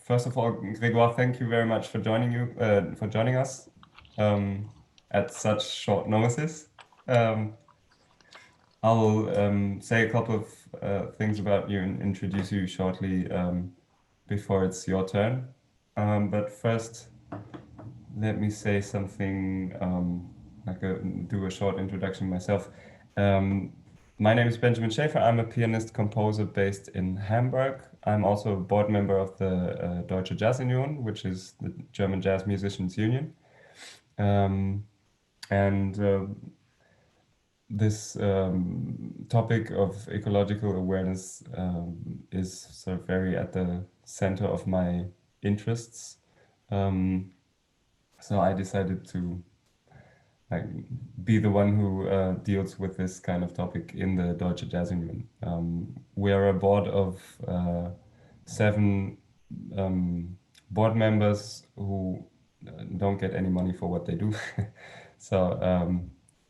First of all, Grégoire, thank you very much for joining us at such short notice. I'll say a couple of things about you and introduce you shortly before it's your turn. But first, let me say something, do a short introduction myself. My name is Benjamin Schaefer. I'm a pianist composer based in Hamburg. I'm also a board member of the Deutsche Jazzunion, which is the German jazz musicians union. This topic of ecological awareness is sort of very at the center of my interests. So I decided to be the one who deals with this kind of topic in the Deutsche Jazzunion. We are a board of 7 board members who don't get any money for what they do. So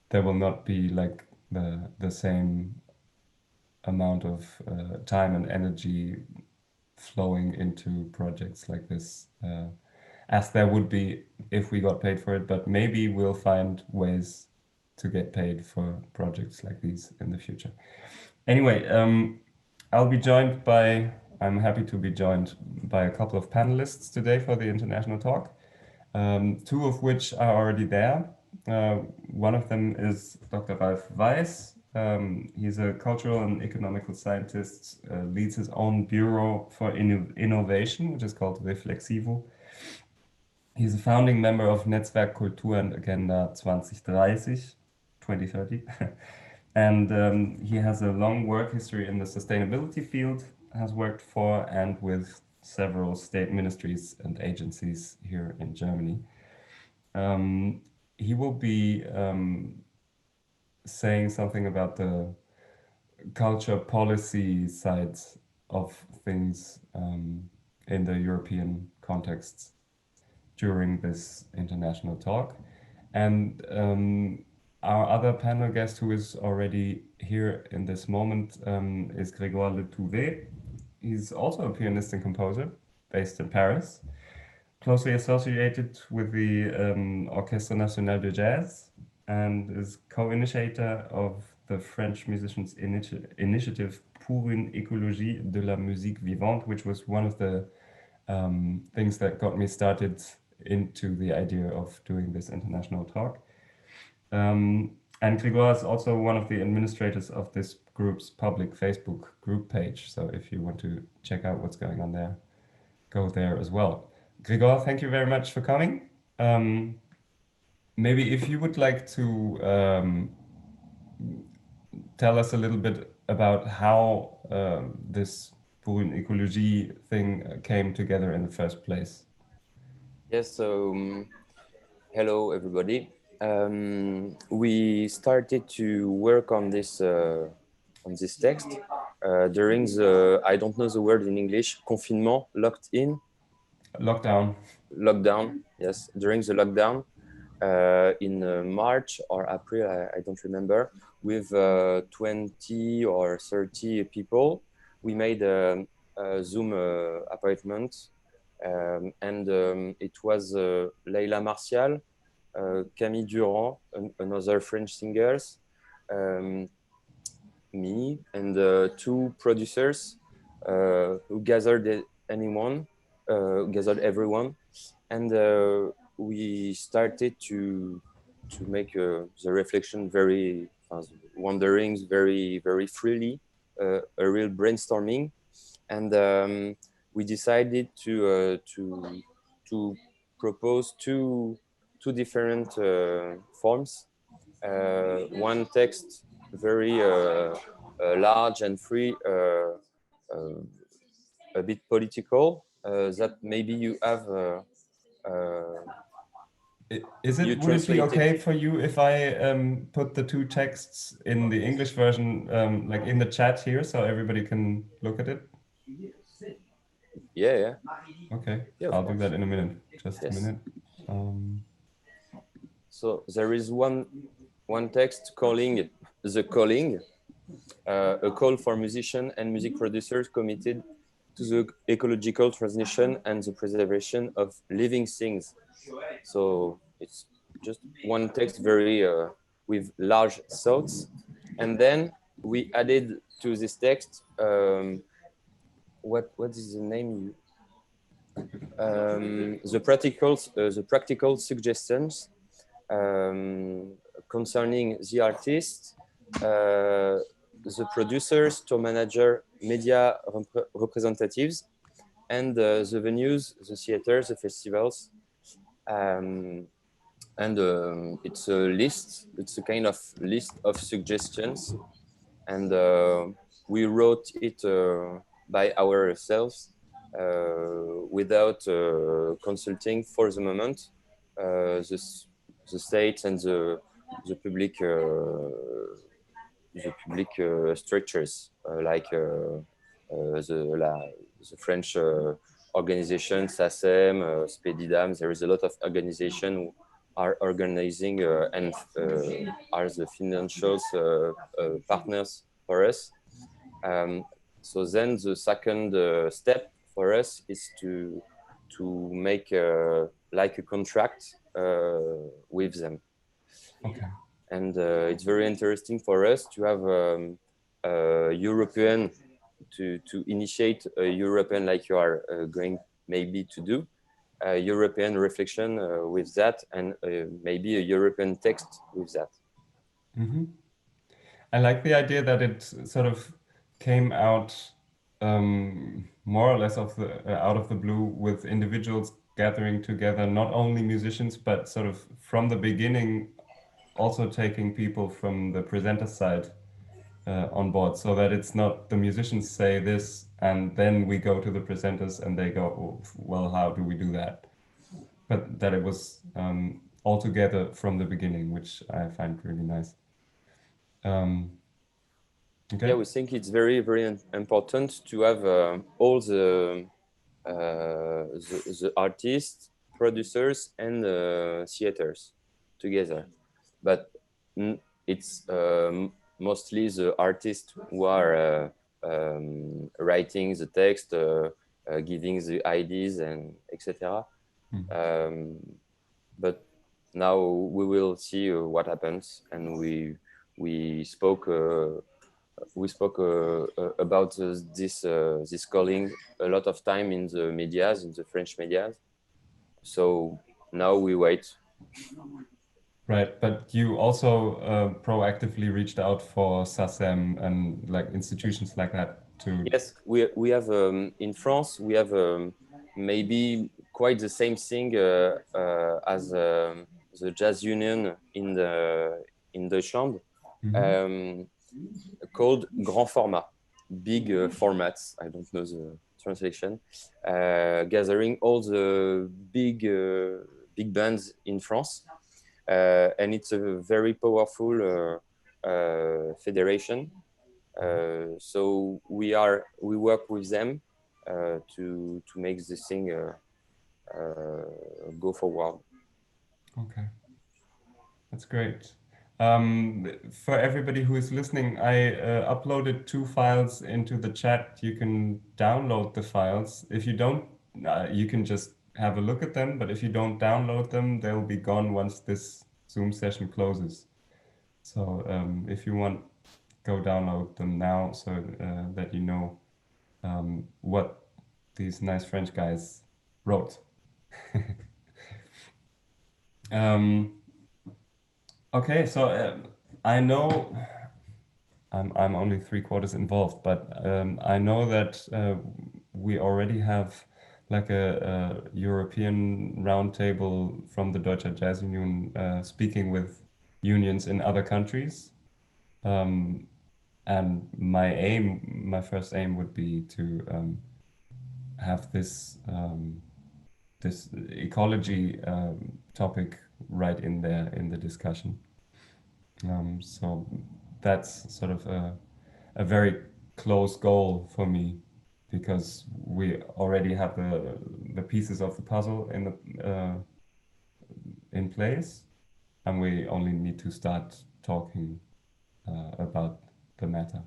there will not be like the same amount of time and energy flowing into projects like this as there would be if we got paid for it, but maybe we'll find ways to get paid for projects like these in the future. Anyway, I'm happy to be joined by a couple of panelists today for the international talk, 2 of which are already there. One of them is Dr. Ralf Weiß. He's a cultural and economical scientist, leads his own bureau for innovation, which is called Reflexivo. He's a founding member of Netzwerk Kultur and Agenda 2030. And he has a long work history in the sustainability field, has worked for and with several state ministries and agencies here in Germany. He will be saying something about the culture policy sides of things in the European context during this international talk. And our other panel guest, who is already here in this moment, is Grégoire Le Touvet. He's also a pianist and composer based in Paris, closely associated with the Orchestre National de Jazz, and is co-initiator of the French musicians initiative Pour une écologie de la musique vivante, which was one of the things that got me started into the idea of doing this international talk. And Grégoire is also one of the administrators of this group's public Facebook group page. So if you want to check out what's going on there, go there as well. Grégoire, thank you very much for coming. Maybe if you would like to tell us a little bit about how this Pour une écologie thing came together in the first place. Yes, so hello everybody. We started to work on this text during the, I don't know the word in English, confinement, Lockdown, yes, during the lockdown in March or April, I don't remember, with 20 or 30 people. We made a Zoom appointment. And it was Leila Martial, Camille Durand, another French singers, me, and 2 producers who gathered everyone, and we started to make the reflection very wanderings very freely, a real brainstorming, and we decided to propose two different forms. One text very large and free, a bit political, that maybe you have. Would it be okay for you if I put the 2 texts in the English version, like in the chat here, so everybody can look at it? Yeah. Okay, yeah, I'll do that in a minute. Just a minute. So there is one text calling The Calling, a call for musicians and music producers committed to the ecological transmission and the preservation of living things. So it's just one text very with large thoughts. And then we added to this text, what is the name? The practical suggestions concerning the artist, the producers, tour manager, media representatives, and the venues, the theaters, the festivals. And it's a list, it's a kind of list of suggestions. And we wrote it by ourselves without consulting for the moment the states and the public structures like the French organization SACEM, Spedidam. There is a lot of organization who are organizing and are the financial partners for us. So then the second step for us is to make like a contract with them. Okay. And it's very interesting for us to have European, to initiate a European, like you are going maybe to do, a European reflection with that, and maybe a European text with that. Mm-hmm. I like the idea that it sort of came out more or less out of the blue, with individuals gathering together, not only musicians, but sort of from the beginning, also taking people from the presenter side on board, so that it's not the musicians say this and then we go to the presenters and they go, oh, well, how do we do that? But that it was all together from the beginning, which I find really nice. Okay. Yeah, we think it's very, very important to have all the artists, producers, and theaters together. But it's mostly the artists who are writing the text, giving the ideas, and etc. But now we will see what happens, and we spoke about this calling a lot of time in the medias, in the French medias. So now we wait. Right, but you also proactively reached out for SACEM and like institutions like that to. Yes, we have in France we have maybe quite the same thing as the Jazz Union in Deutschland, called grand format, big formats. I don't know the translation, gathering all the big bands in France, and it's a very powerful federation. So we work with them to make this thing go forward. Okay, that's great. For everybody who is listening, I uploaded 2 files into the chat. You can download the files. If you don't, you can just have a look at them. But if you don't download them, they'll be gone once this Zoom session closes. So if you want, go download them now so that you know what these nice French guys wrote. Okay, so I know I'm only 3/4 involved, but I know that we already have like a European roundtable from the Deutsche Jazzunion speaking with unions in other countries. And my first aim would be to have this ecology topic right in there in the discussion. So that's sort of a very close goal for me, because we already have the pieces of the puzzle in place, and we only need to start talking about the matter.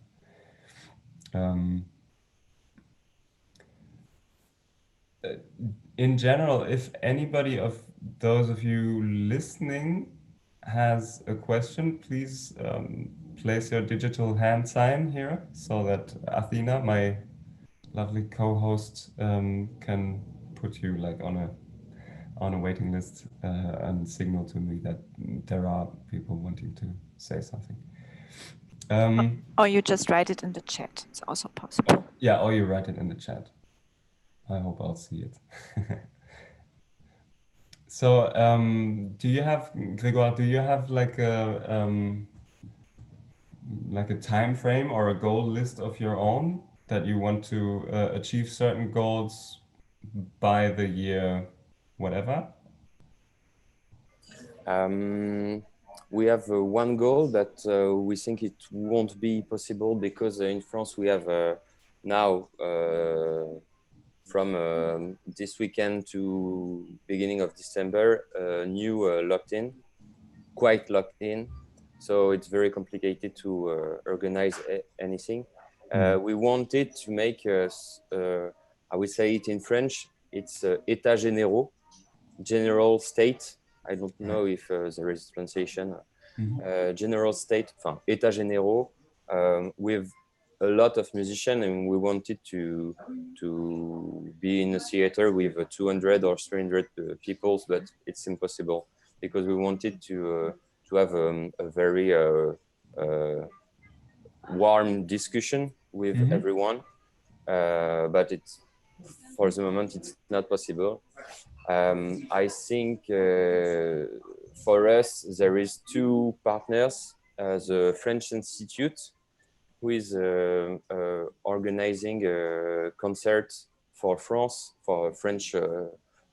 in general, if anybody of those of you listening has a question, please place your digital hand sign here so that Athena, my lovely co-host, can put you like on a waiting list and signal to me that there are people wanting to say something. Or you just write it in the chat. It's also possible. Yeah, or you write it in the chat. I hope I'll see it. So, do you have, Grégoire, do you have like a time frame or a goal list of your own that you want to achieve certain goals by the year whatever? We have one goal that we think it won't be possible because in France we have now from this weekend to beginning of December new quite locked in, so it's very complicated to organize anything. We wanted to make I would say it in French, it's états généraux, general state. I don't know if there is translation. General state, enfin, états généraux, with a lot of musicians, and we wanted to be in a theater with 200 or 300 people, but it's impossible because we wanted to have a very warm discussion with everyone, but it's for the moment it's not possible. I think for us there is two partners, the French Institute, who is organizing a concert for France, for French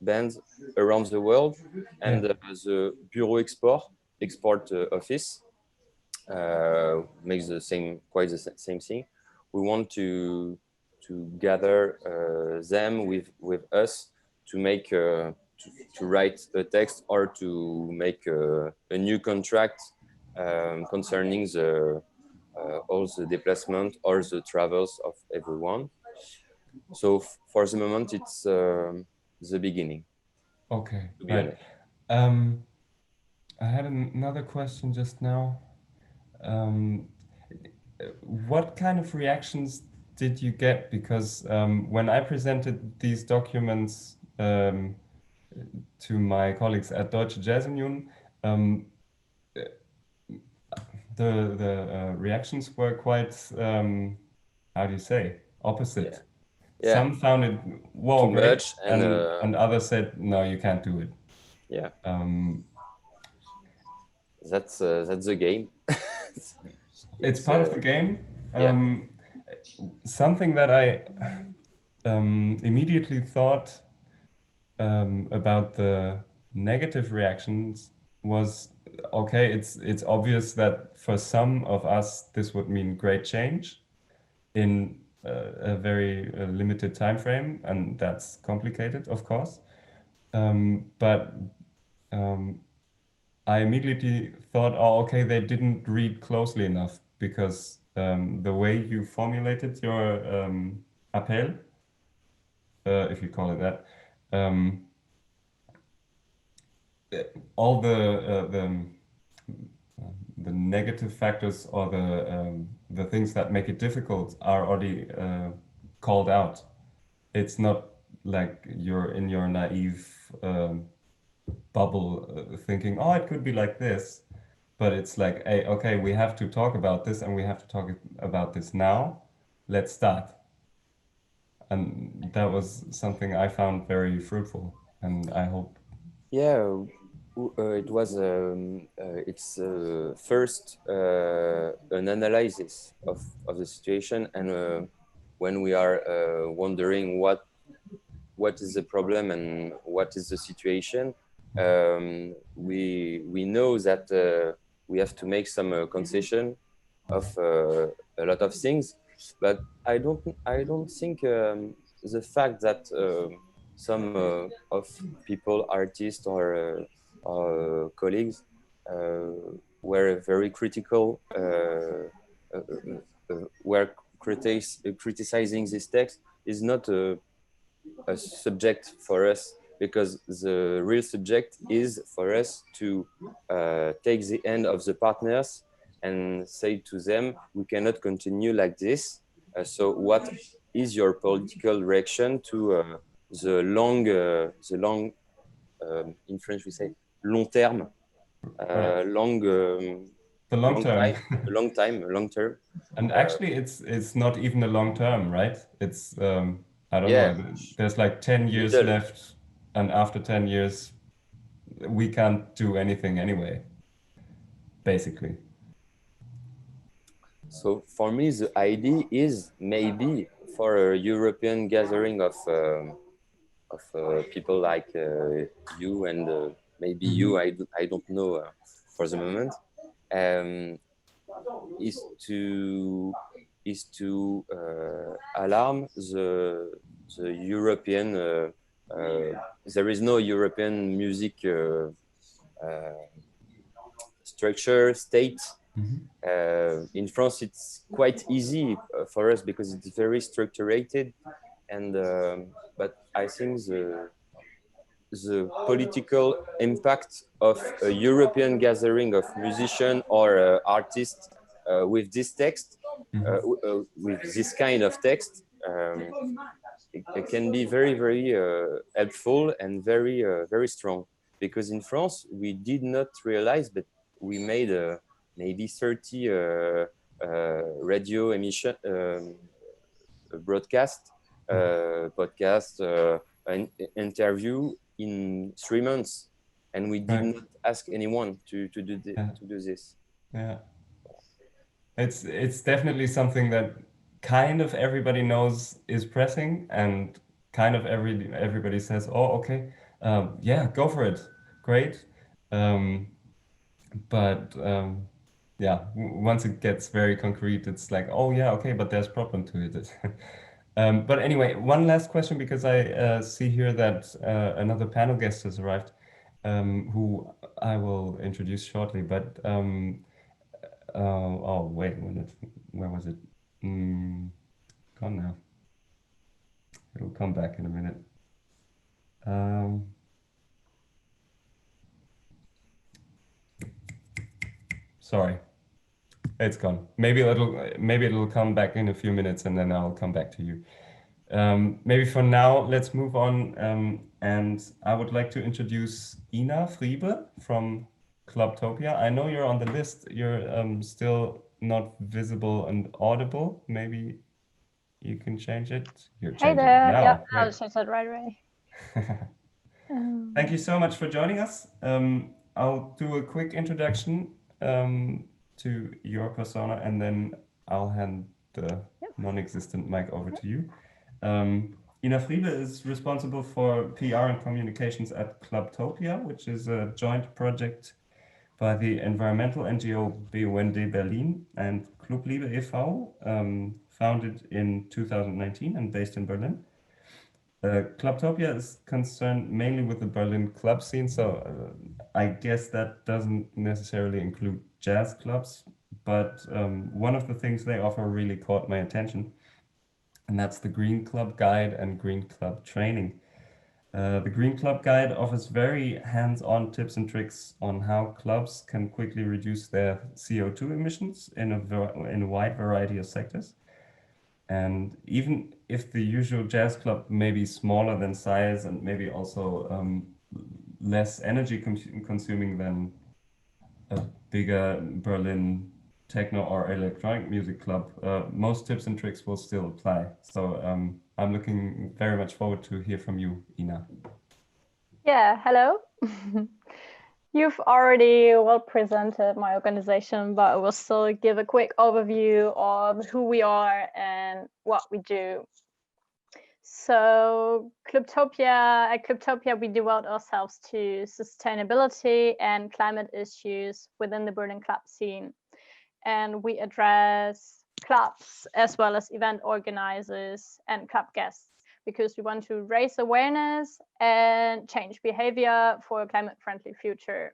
bands around the world, and the Bureau Export Office makes quite the same thing. We want to gather them with us to make to write a text or to make a new contract concerning the all the displacement or the travels of everyone. So for the moment, it's the beginning. Okay, right. I had another question just now. What kind of reactions did you get? Because when I presented these documents to my colleagues at Deutsche Jazzunion, the reactions were quite, how do you say, opposite. Yeah. Some found it too great, much, and others said, no, you can't do it. Yeah. That's the game. It's part of the game. Something that I immediately thought about the negative reactions was, okay, it's obvious that for some of us this would mean great change in a very limited time frame, and that's complicated, of course. But I immediately thought, oh, okay, they didn't read closely enough because the way you formulated your appel, if you call it that, all the negative factors or the things that make it difficult are already called out. It's not like you're in your naive bubble thinking, oh, it could be like this. But it's like, hey, okay, we have to talk about this and we have to talk about this now. Let's start. And that was something I found very fruitful, and I hope. Yeah, it was it's first an analysis of the situation, and when we are wondering what is the problem and what is the situation, we know that we have to make some concession of a lot of things, but I don't think the fact that some of people, artists or colleagues were very critical, were criticizing this text is not a subject for us, because the real subject is for us to take the hand of the partners and say to them, we cannot continue like this. So what is your political reaction to the long, in French we say long term, Right. long, The long term. long term. And actually, it's not even a long term, right? It's I don't Yeah, know. There's like 10 years middle. left, and after 10 years, we can't do anything anyway, basically. So for me, the idea is maybe for a European gathering of people like you and maybe you. I don't know for the moment. Um, is to alarm the European. There is no European music structure state. In France, it's quite easy for us because it's very structured, and but I think the political impact of a European gathering of musicians or artists with this text, with this kind of text, it can be very, very helpful and very, very strong. Because in France, we did not realize, but we made maybe 30 radio emission broadcast, podcast, an interview in 3 months, and we did not ask anyone to do this. Yeah, it's definitely something that kind of everybody knows is pressing, and kind of everybody says, "Oh, okay, yeah, go for it, great." But yeah, once it gets very concrete, it's like, "Oh yeah, okay, but there's problem to it." But anyway, one last question, because I see here that another panel guest has arrived, who I will introduce shortly. But oh, wait a minute, where was it? Gone now. It'll come back in a minute. Sorry, it's gone. Maybe it'll come back in a few minutes, and then I'll come back to you. Maybe for now, let's move on. And I would like to introduce Ina Friebe from Clubtopia. I know you're on the list. You're still not visible and audible. Maybe you can change it. You're Hey changing there. it now. Yeah, Great. I'll change that right away. Thank you so much for joining us. I'll do a quick introduction to your persona, and then I'll hand the non-existent mic over to you. Ina Friebe is responsible for PR and communications at Clubtopia, which is a joint project by the environmental NGO BUND Berlin and Clubliebe e.V., founded in 2019 and based in Berlin. Clubtopia is concerned mainly with the Berlin club scene, so I guess that doesn't necessarily include jazz clubs, but one of the things they offer really caught my attention, and that's the Green Club Guide and Green Club Training. The Green Club Guide offers very hands-on tips and tricks on how clubs can quickly reduce their CO2 emissions in a wide variety of sectors. And even if the usual jazz club may be smaller than size and maybe also less energy consuming than a bigger Berlin techno or electronic music club, most tips and tricks will still apply. So I'm looking very much forward to hear from you, Ina. Yeah, hello. You've already well presented my organization, but I will still give a quick overview of who we are and what we do. So at Clubtopia, we devote ourselves to sustainability and climate issues within the Berlin club scene. And we address clubs as well as event organizers and club guests, because we want to raise awareness and change behavior for a climate-friendly future.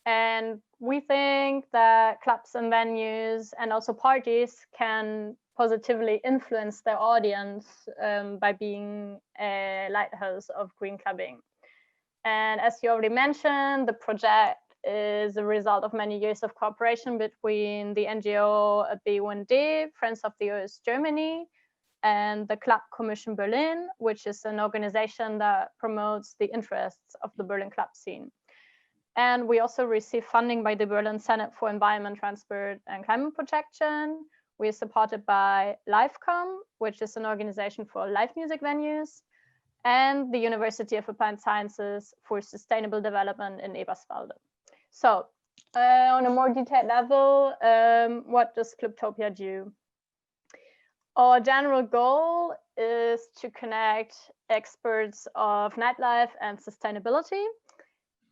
And we think that clubs and venues and also parties can positively influence their audience by being a lighthouse of green clubbing. And as you already mentioned, the project is a result of many years of cooperation between the NGO BUND, Friends of the Earth Germany, and the Club Commission Berlin, which is an organization that promotes the interests of the Berlin club scene. And we also receive funding by the Berlin Senate for Environment, Transport, and Climate Protection. We are supported by LiveCom, which is an organization for live music venues, and the University of Applied Sciences for Sustainable Development in Eberswalde. So on a more detailed level, what does Clubtopia do? Our general goal is to connect experts of nightlife and sustainability.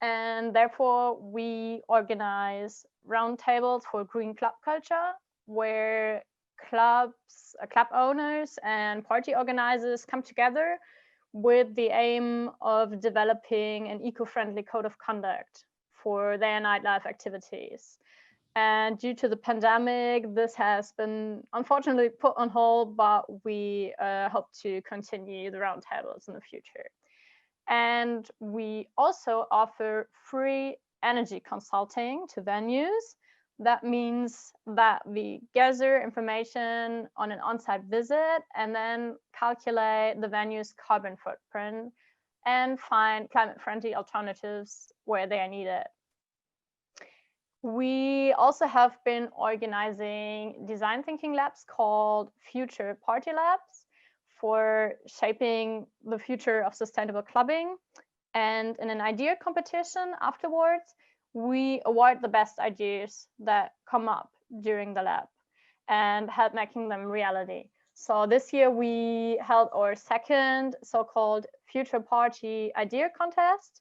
And therefore, we organize roundtables for green club culture, where club owners and party organizers come together with the aim of developing an eco-friendly code of conduct for their nightlife activities. And due to the pandemic, this has been unfortunately put on hold, but we hope to continue the roundtables in the future. And we also offer free energy consulting to venues. That means that we gather information on an on-site visit and then calculate the venue's carbon footprint and find climate-friendly alternatives where they are needed. We also have been organizing design thinking labs called Future Party Labs for shaping the future of sustainable clubbing. And in an idea competition afterwards, we award the best ideas that come up during the lab and help making them reality. So this year we held our second so-called Future Party Idea Contest.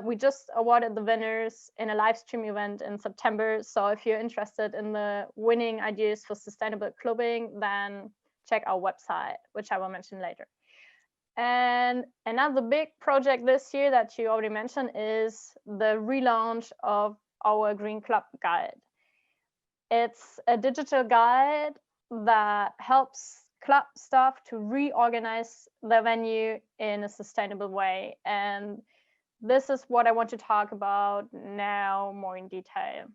We just awarded the winners in a live stream event in September. So if you're interested in the winning ideas for sustainable clubbing, then check our website, which I will mention later. And another big project this year that you already mentioned is the relaunch of our Green Club Guide. It's a digital guide that helps club staff to reorganize their venue in a sustainable way. And this is what I want to talk about now more in detail.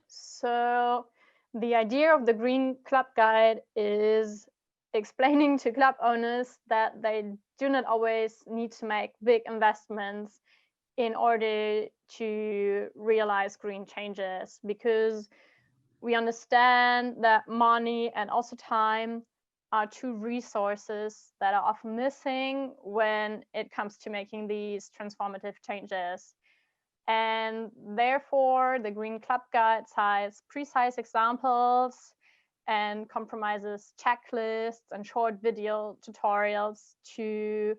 So the idea of the Green Club Guide is explaining to club owners that they do not always need to make big investments in order to realize green changes, because we understand that money and also time are two resources that are often missing when it comes to making these transformative changes. And therefore, the Green Club Guide cites precise examples and compromises checklists and short video tutorials to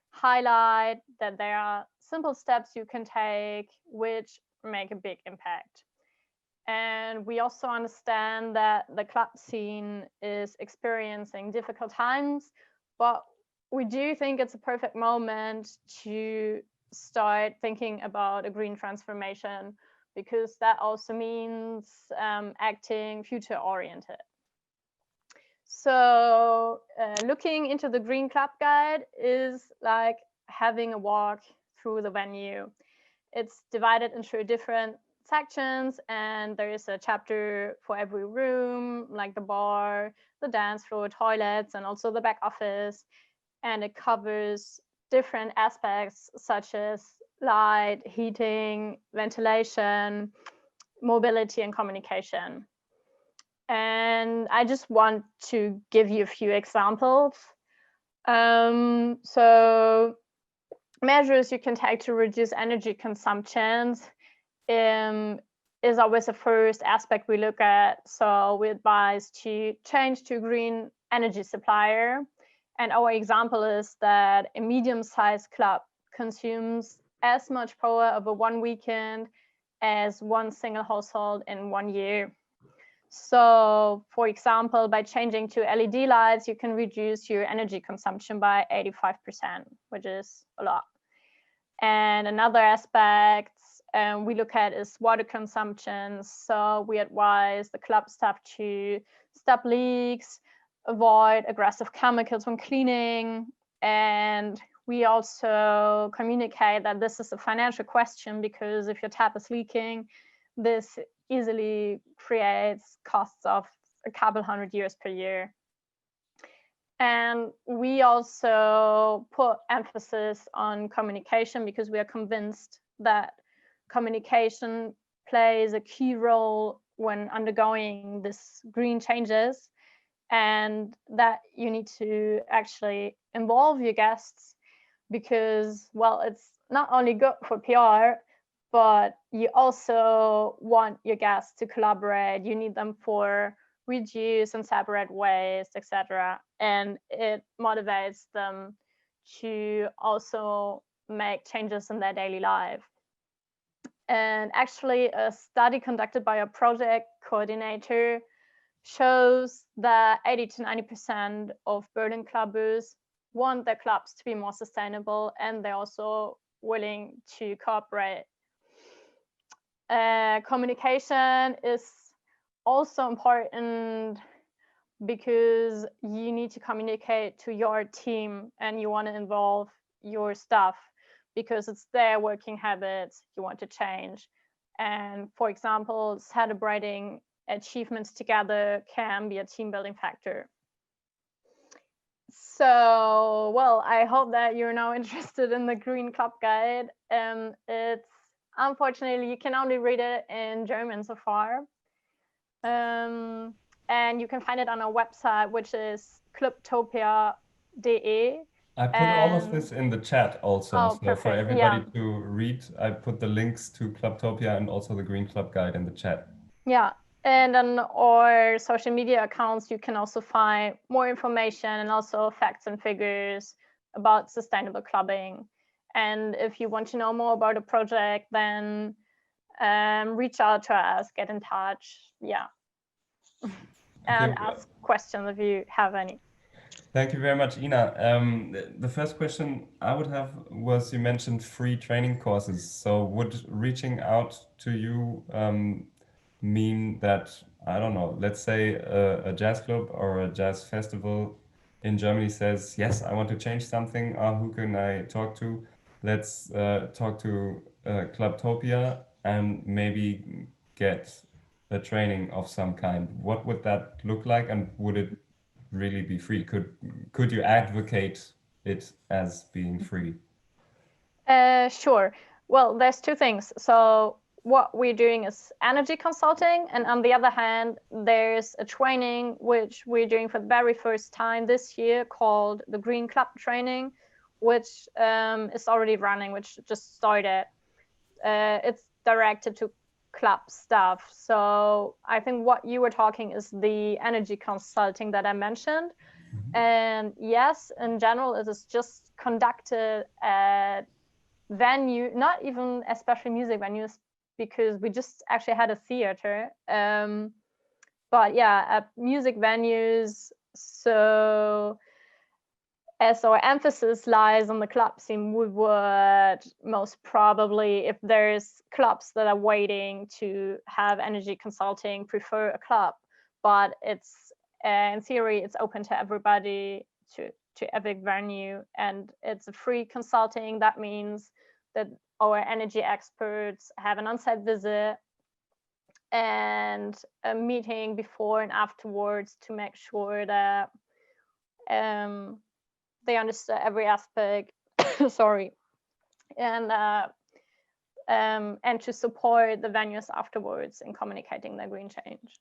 highlight that there are simple steps you can take which make a big impact. And we also understand that the club scene is experiencing difficult times, but we do think it's a perfect moment to start thinking about a green transformation, because that also means acting future oriented. So looking into the Green Club Guide is like having a walk through the venue. It's divided into different sections, and there is a chapter for every room, like the bar, the dance floor, toilets, and also the back office. And it covers different aspects such as light, heating, ventilation, mobility, and communication. And I just want to give you a few examples. So measures you can take to reduce energy consumptions is always the first aspect we look at. So we advise to change to a green energy supplier. And our example is that a medium-sized club consumes as much power over one weekend as one single household in 1 year. So, for example, by changing to LED lights, you can reduce your energy consumption by 85%, which is a lot. And another aspect we look at is water consumption. So we advise the club staff to stop leaks, avoid aggressive chemicals when cleaning, and we also communicate that this is a financial question, because if your tap is leaking, this easily creates costs of a couple €100 per year. And we also put emphasis on communication, because we are convinced that communication plays a key role when undergoing this green changes, and that you need to actually involve your guests, because, well, it's not only good for PR, but you also want your guests to collaborate. You need them for reduce and separate waste, etc. And it motivates them to also make changes in their daily life. And actually, a study conducted by a project coordinator shows that 80 to 90% of Berlin clubbers want their clubs to be more sustainable, and they're also willing to cooperate. Communication is also important, because you need to communicate to your team and you want to involve your staff, because it's their working habits you want to change. And for example, celebrating achievements together can be a team building factor. So, well, I hope that you're now interested in the Green Club Guide. It's unfortunately, you can only read it in German so far. And you can find it on our website, which is clubtopia.de. I put all of this in the chat also, Oh, so perfect. for everybody Yeah. to read, I put the links to Clubtopia and also the Green Club Guide in the chat. Yeah, and on our social media accounts, you can also find more information and also facts and figures about sustainable clubbing. And if you want to know more about a project, then reach out to us, get in touch, yeah. And Okay. ask questions if you have any. Thank you very much, Ina. The first question I would have was, you mentioned free training courses. So would reaching out to you mean that, I don't know, let's say a jazz club or a jazz festival in Germany says, yes, I want to change something, who can I talk to? Let's talk to Clubtopia and maybe get a training of some kind. What would that look like, and would it really be free? Could you advocate it as being free? Sure. Well, there's two things. So what we're doing is energy consulting, and on the other hand, there's a training which we're doing for the very first time this year called the Green Club Training, which is already running, which just started. It's directed to club staff. So I think what you were talking is the energy consulting that I mentioned. And yes, in general, it is just conducted at venue, not even especially music venues, because we just actually had a theater. But yeah, at music venues. So as our emphasis lies on the club scene, we would most probably, if there's clubs that are waiting to have energy consulting, prefer a club. But it's in theory, it's open to everybody, to every venue, and it's a free consulting. That means that our energy experts have an on-site visit and a meeting before and afterwards to make sure that they understand every aspect. Sorry, and to support the venues afterwards in communicating the green change.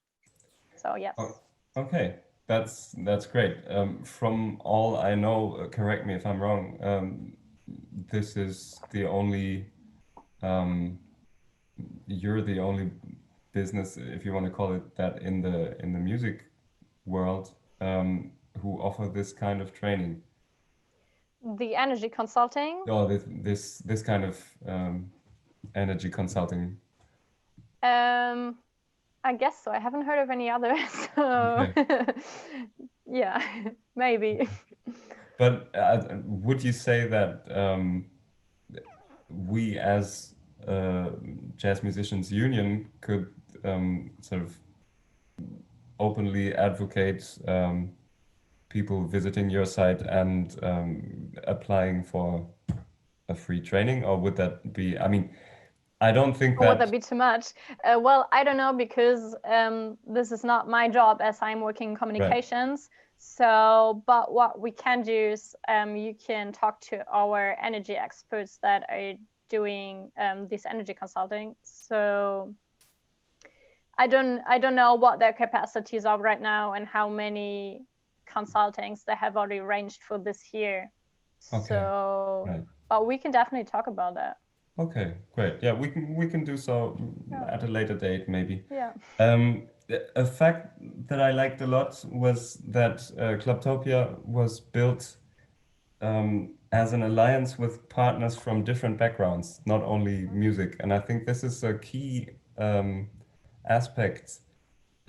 So yes. Oh, okay, that's great. From all I know, correct me if I'm wrong, this is the only you're the only business, if you want to call it that, in the music world who offer this kind of training. The energy consulting? Oh, this kind of energy consulting. I guess so. I haven't heard of any others. So Okay. yeah, maybe. But would you say that we as Jazz Musicians Union could sort of openly advocate people visiting your site and applying for a free training, or would that be, I mean, I don't think that... Would that be too much? Well, I don't know, because this is not my job, as I'm working in communications. Right. So, but what we can do is you can talk to our energy experts that are doing this energy consulting. So I don't know what their capacities are right now and how many consultings they have already arranged for this year. Okay. So, right. But we can definitely talk about that. Okay, great. Yeah, we can do so at a later date, maybe. Yeah. A fact that I liked a lot was that Clubtopia was built as an alliance with partners from different backgrounds, not only music. And I think this is a key aspect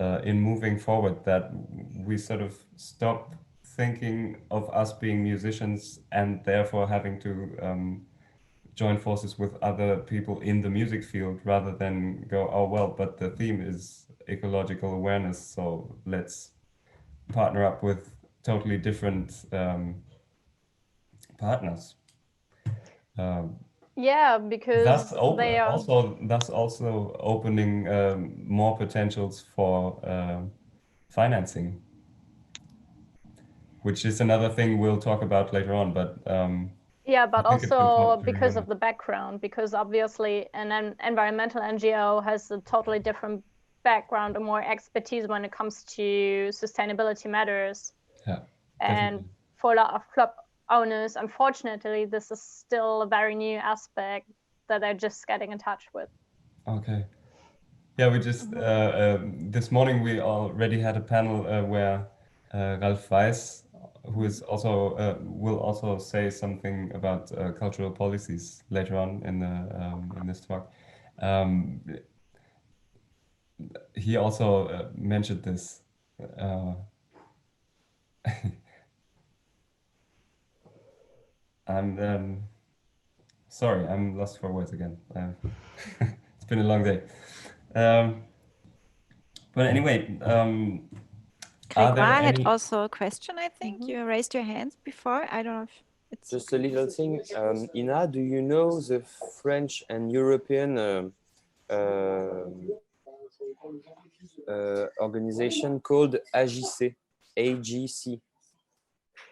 in moving forward, that we sort of stop thinking of us being musicians and therefore having to join forces with other people in the music field, rather than go, oh, well, but the theme is ecological awareness, so let's partner up with totally different partners. Yeah, because that's also opening more potentials for financing, which is another thing we'll talk about later on, but yeah, but also because of the background, because obviously an environmental NGO has a totally different background and more expertise when it comes to sustainability matters. Yeah, and definitely. For a lot of club owners, unfortunately, this is still a very new aspect that they're just getting in touch with. Okay. Yeah, we just, this morning we already had a panel where Ralf Weiß, who is also will also say something about cultural policies later on in this talk. He also mentioned this. I'm sorry, I'm lost for words again. It's been a long day. But anyway. Grégoire had also a question, I think. You raised your hands before. I don't know if it's... Just a little thing. Ina, do you know the French and European organization called AGC? AGC?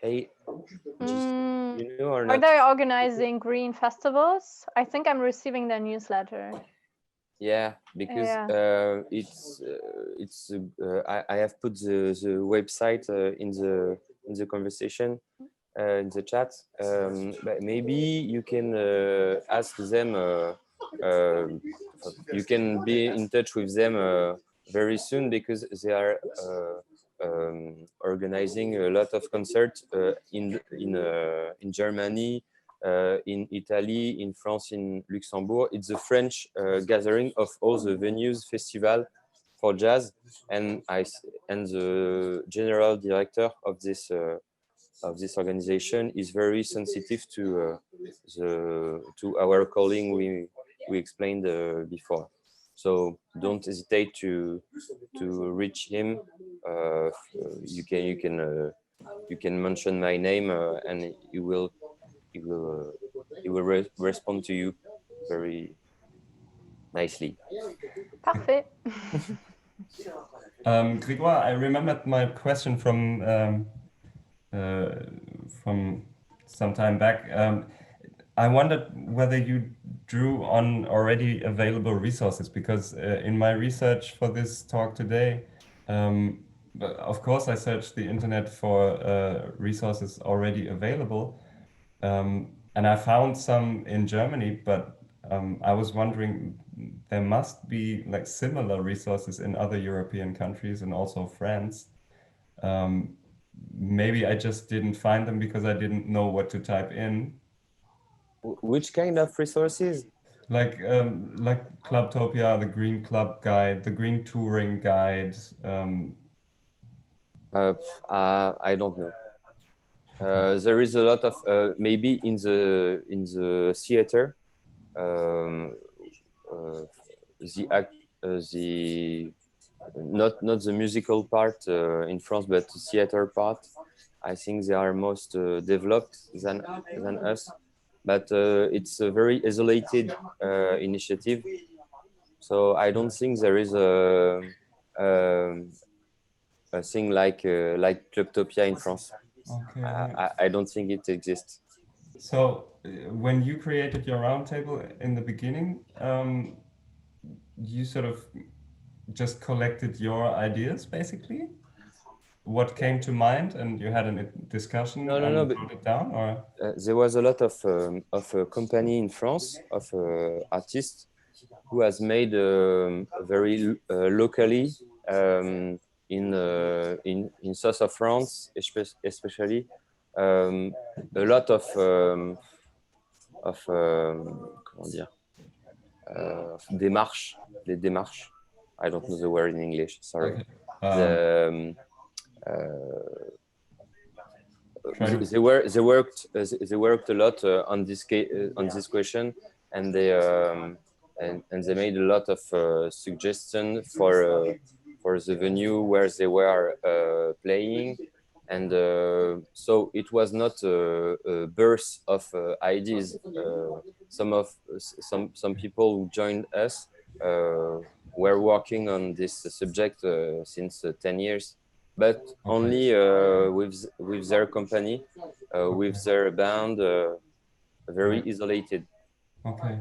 You know or not? Are they organizing green festivals? I think I'm receiving their newsletter. Yeah, because I have put the website in the conversation in the chat. But maybe you can ask them. You can be in touch with them very soon, because they are organizing a lot of concerts in Germany. In Italy, in France, in Luxembourg. It's a French gathering of all the venues, festival for jazz, and the general director of this organization is very sensitive to our calling we explained before. So don't hesitate to reach him. You can mention my name and he will respond to you very nicely. Parfait. Grégoire, I remembered my question from some time back. I wondered whether you drew on already available resources, because in my research for this talk today, of course, I searched the internet for resources already available. And I found some in Germany, but I was wondering, there must be like similar resources in other European countries and also France. Maybe I just didn't find them because I didn't know what to type in. Which kind of resources? Like Clubtopia, the Green Club Guide, the Green Touring Guide. I don't know. There is a lot of maybe in the theater. the not the musical part in France, but the theater part. I think they are most developed than us, but it's a very isolated initiative. So I don't think there is a thing like Clubtopia in France. Okay. I don't think it exists. So when you created your roundtable in the beginning, you sort of just collected your ideas, basically? What came to mind, and you had a discussion No, and but wrote it down, or? there was a lot of a company in France of artists who has made very locally in south of France, especially a lot of comment dire, démarches, les démarches. I don't know the word in English. Sorry. Okay. They worked a lot on this question, and they made a lot of suggestions for the venue where they were playing, and so it was not a burst of ideas. Some people who joined us were working on this subject since 10 years. But only with their company, with their band, very isolated. Okay.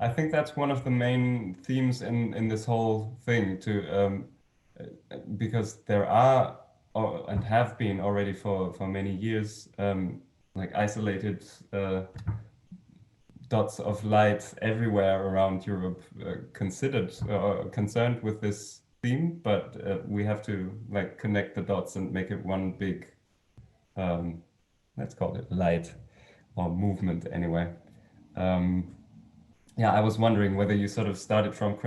I think that's one of the main themes in this whole thing, because there are and have been already for many years like isolated dots of light everywhere around Europe concerned with this theme, but we have to like connect the dots and make it one big, let's call it light or movement anyway. Yeah, I was wondering whether you sort of started from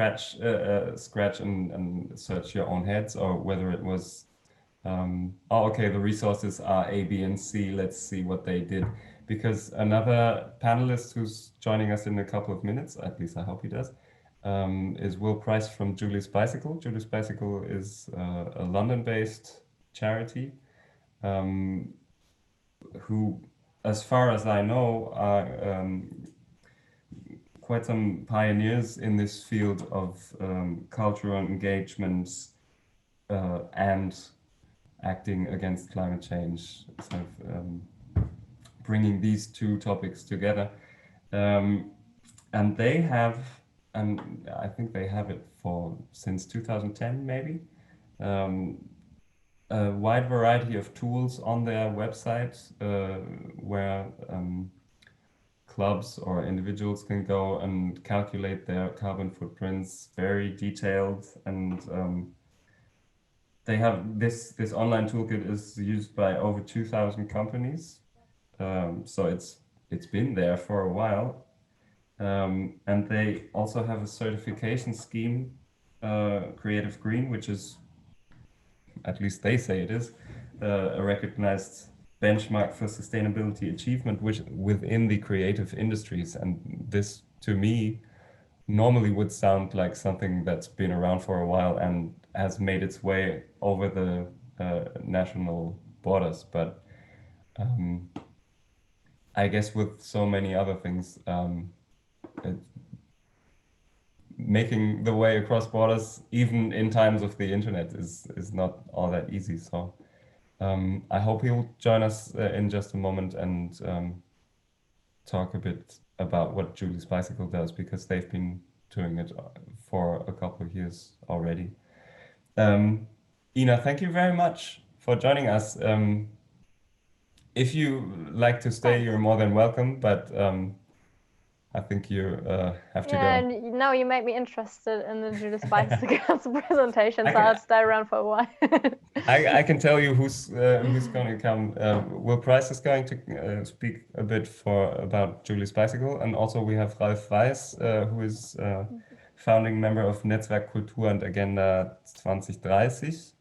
scratch and searched your own heads, or whether it was, oh, okay, the resources are A, B, and C. Let's see what they did. Because another panelist who's joining us in a couple of minutes, at least I hope he does, is Will Price from Julie's Bicycle. Julie's Bicycle is a London-based charity who, as far as I know, are quite some pioneers in this field of cultural engagement and acting against climate change, sort of bringing these two topics together. And they have, and I think they have it since 2010 maybe, a wide variety of tools on their website where clubs or individuals can go and calculate their carbon footprints, very detailed, and they have this online toolkit is used by over 2,000 companies, so it's been there for a while, and they also have a certification scheme, Creative Green, which is, at least they say it is, a recognized benchmark for sustainability achievement within the creative industries. And this, to me, normally would sound like something that's been around for a while and has made its way over the national borders. But I guess with so many other things, making the way across borders, even in times of the internet, is not all that easy. So I hope he'll join us in just a moment and talk a bit about what Julie's Bicycle does, because they've been doing it for a couple of years already. Ina, thank you very much for joining us. If you like to stay, you're more than welcome, but I think you have to go. Yeah, now you make me interested in the Julie's Bicycle's presentation, so I'll stay around for a while. I can tell you who's going to come. Will Price is going to speak a bit about Julie's Bicycle, and also we have Ralf Weiß, who is founding member of Netzwerk Kultur und Agenda 2030.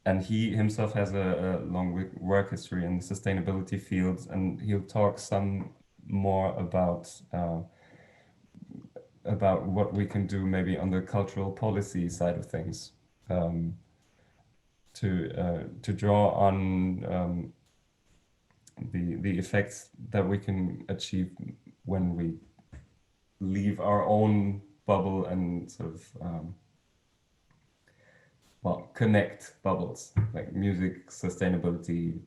And he himself has a long work history in the sustainability fields, and he'll talk some more about about what we can do maybe on the cultural policy side of things, to draw on the effects that we can achieve when we leave our own bubble and sort of well, connect bubbles like music, sustainability,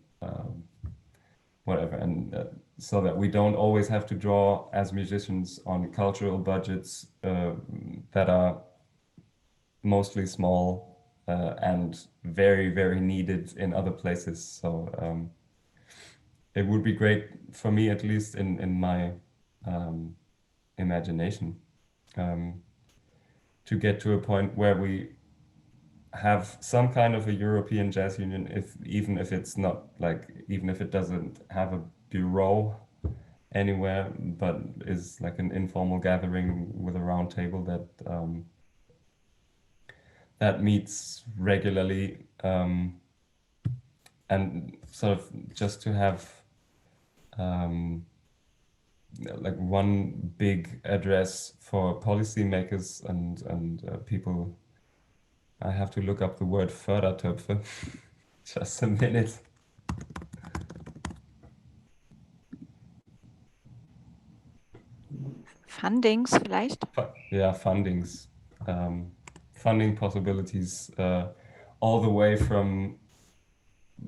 whatever, and so that we don't always have to draw as musicians on cultural budgets that are mostly small and very, very needed in other places. So it would be great for me, at least in my imagination, to get to a point where we have some kind of a European jazz union, even if it's not like, even if it doesn't have a bureau anywhere, but is like an informal gathering with a round table that that meets regularly, and sort of just to have like one big address for policymakers and people. I have to look up the word Fördertöpfe. Just a minute. Fundings vielleicht? Yeah, fundings. Funding possibilities all the way from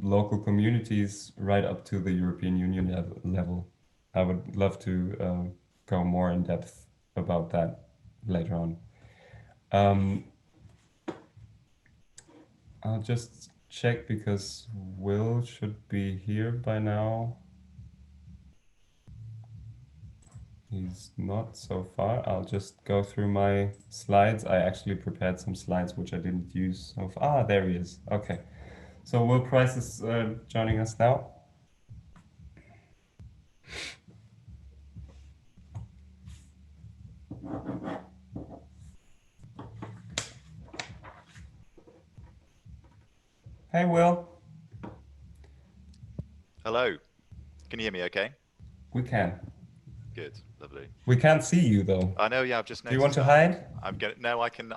local communities right up to the European Union level. I would love to go more in depth about that later on. I'll just check because Will should be here by now. He's not so far. I'll just go through my slides. I actually prepared some slides which I didn't use so far. Ah, there he is. Okay. So Will Price is joining us now. Hey, Will. Hello. Can you hear me okay? We can. Good, lovely. We can't see you though. I know, yeah, I've just noticed. Do you want to that. hide? No, I can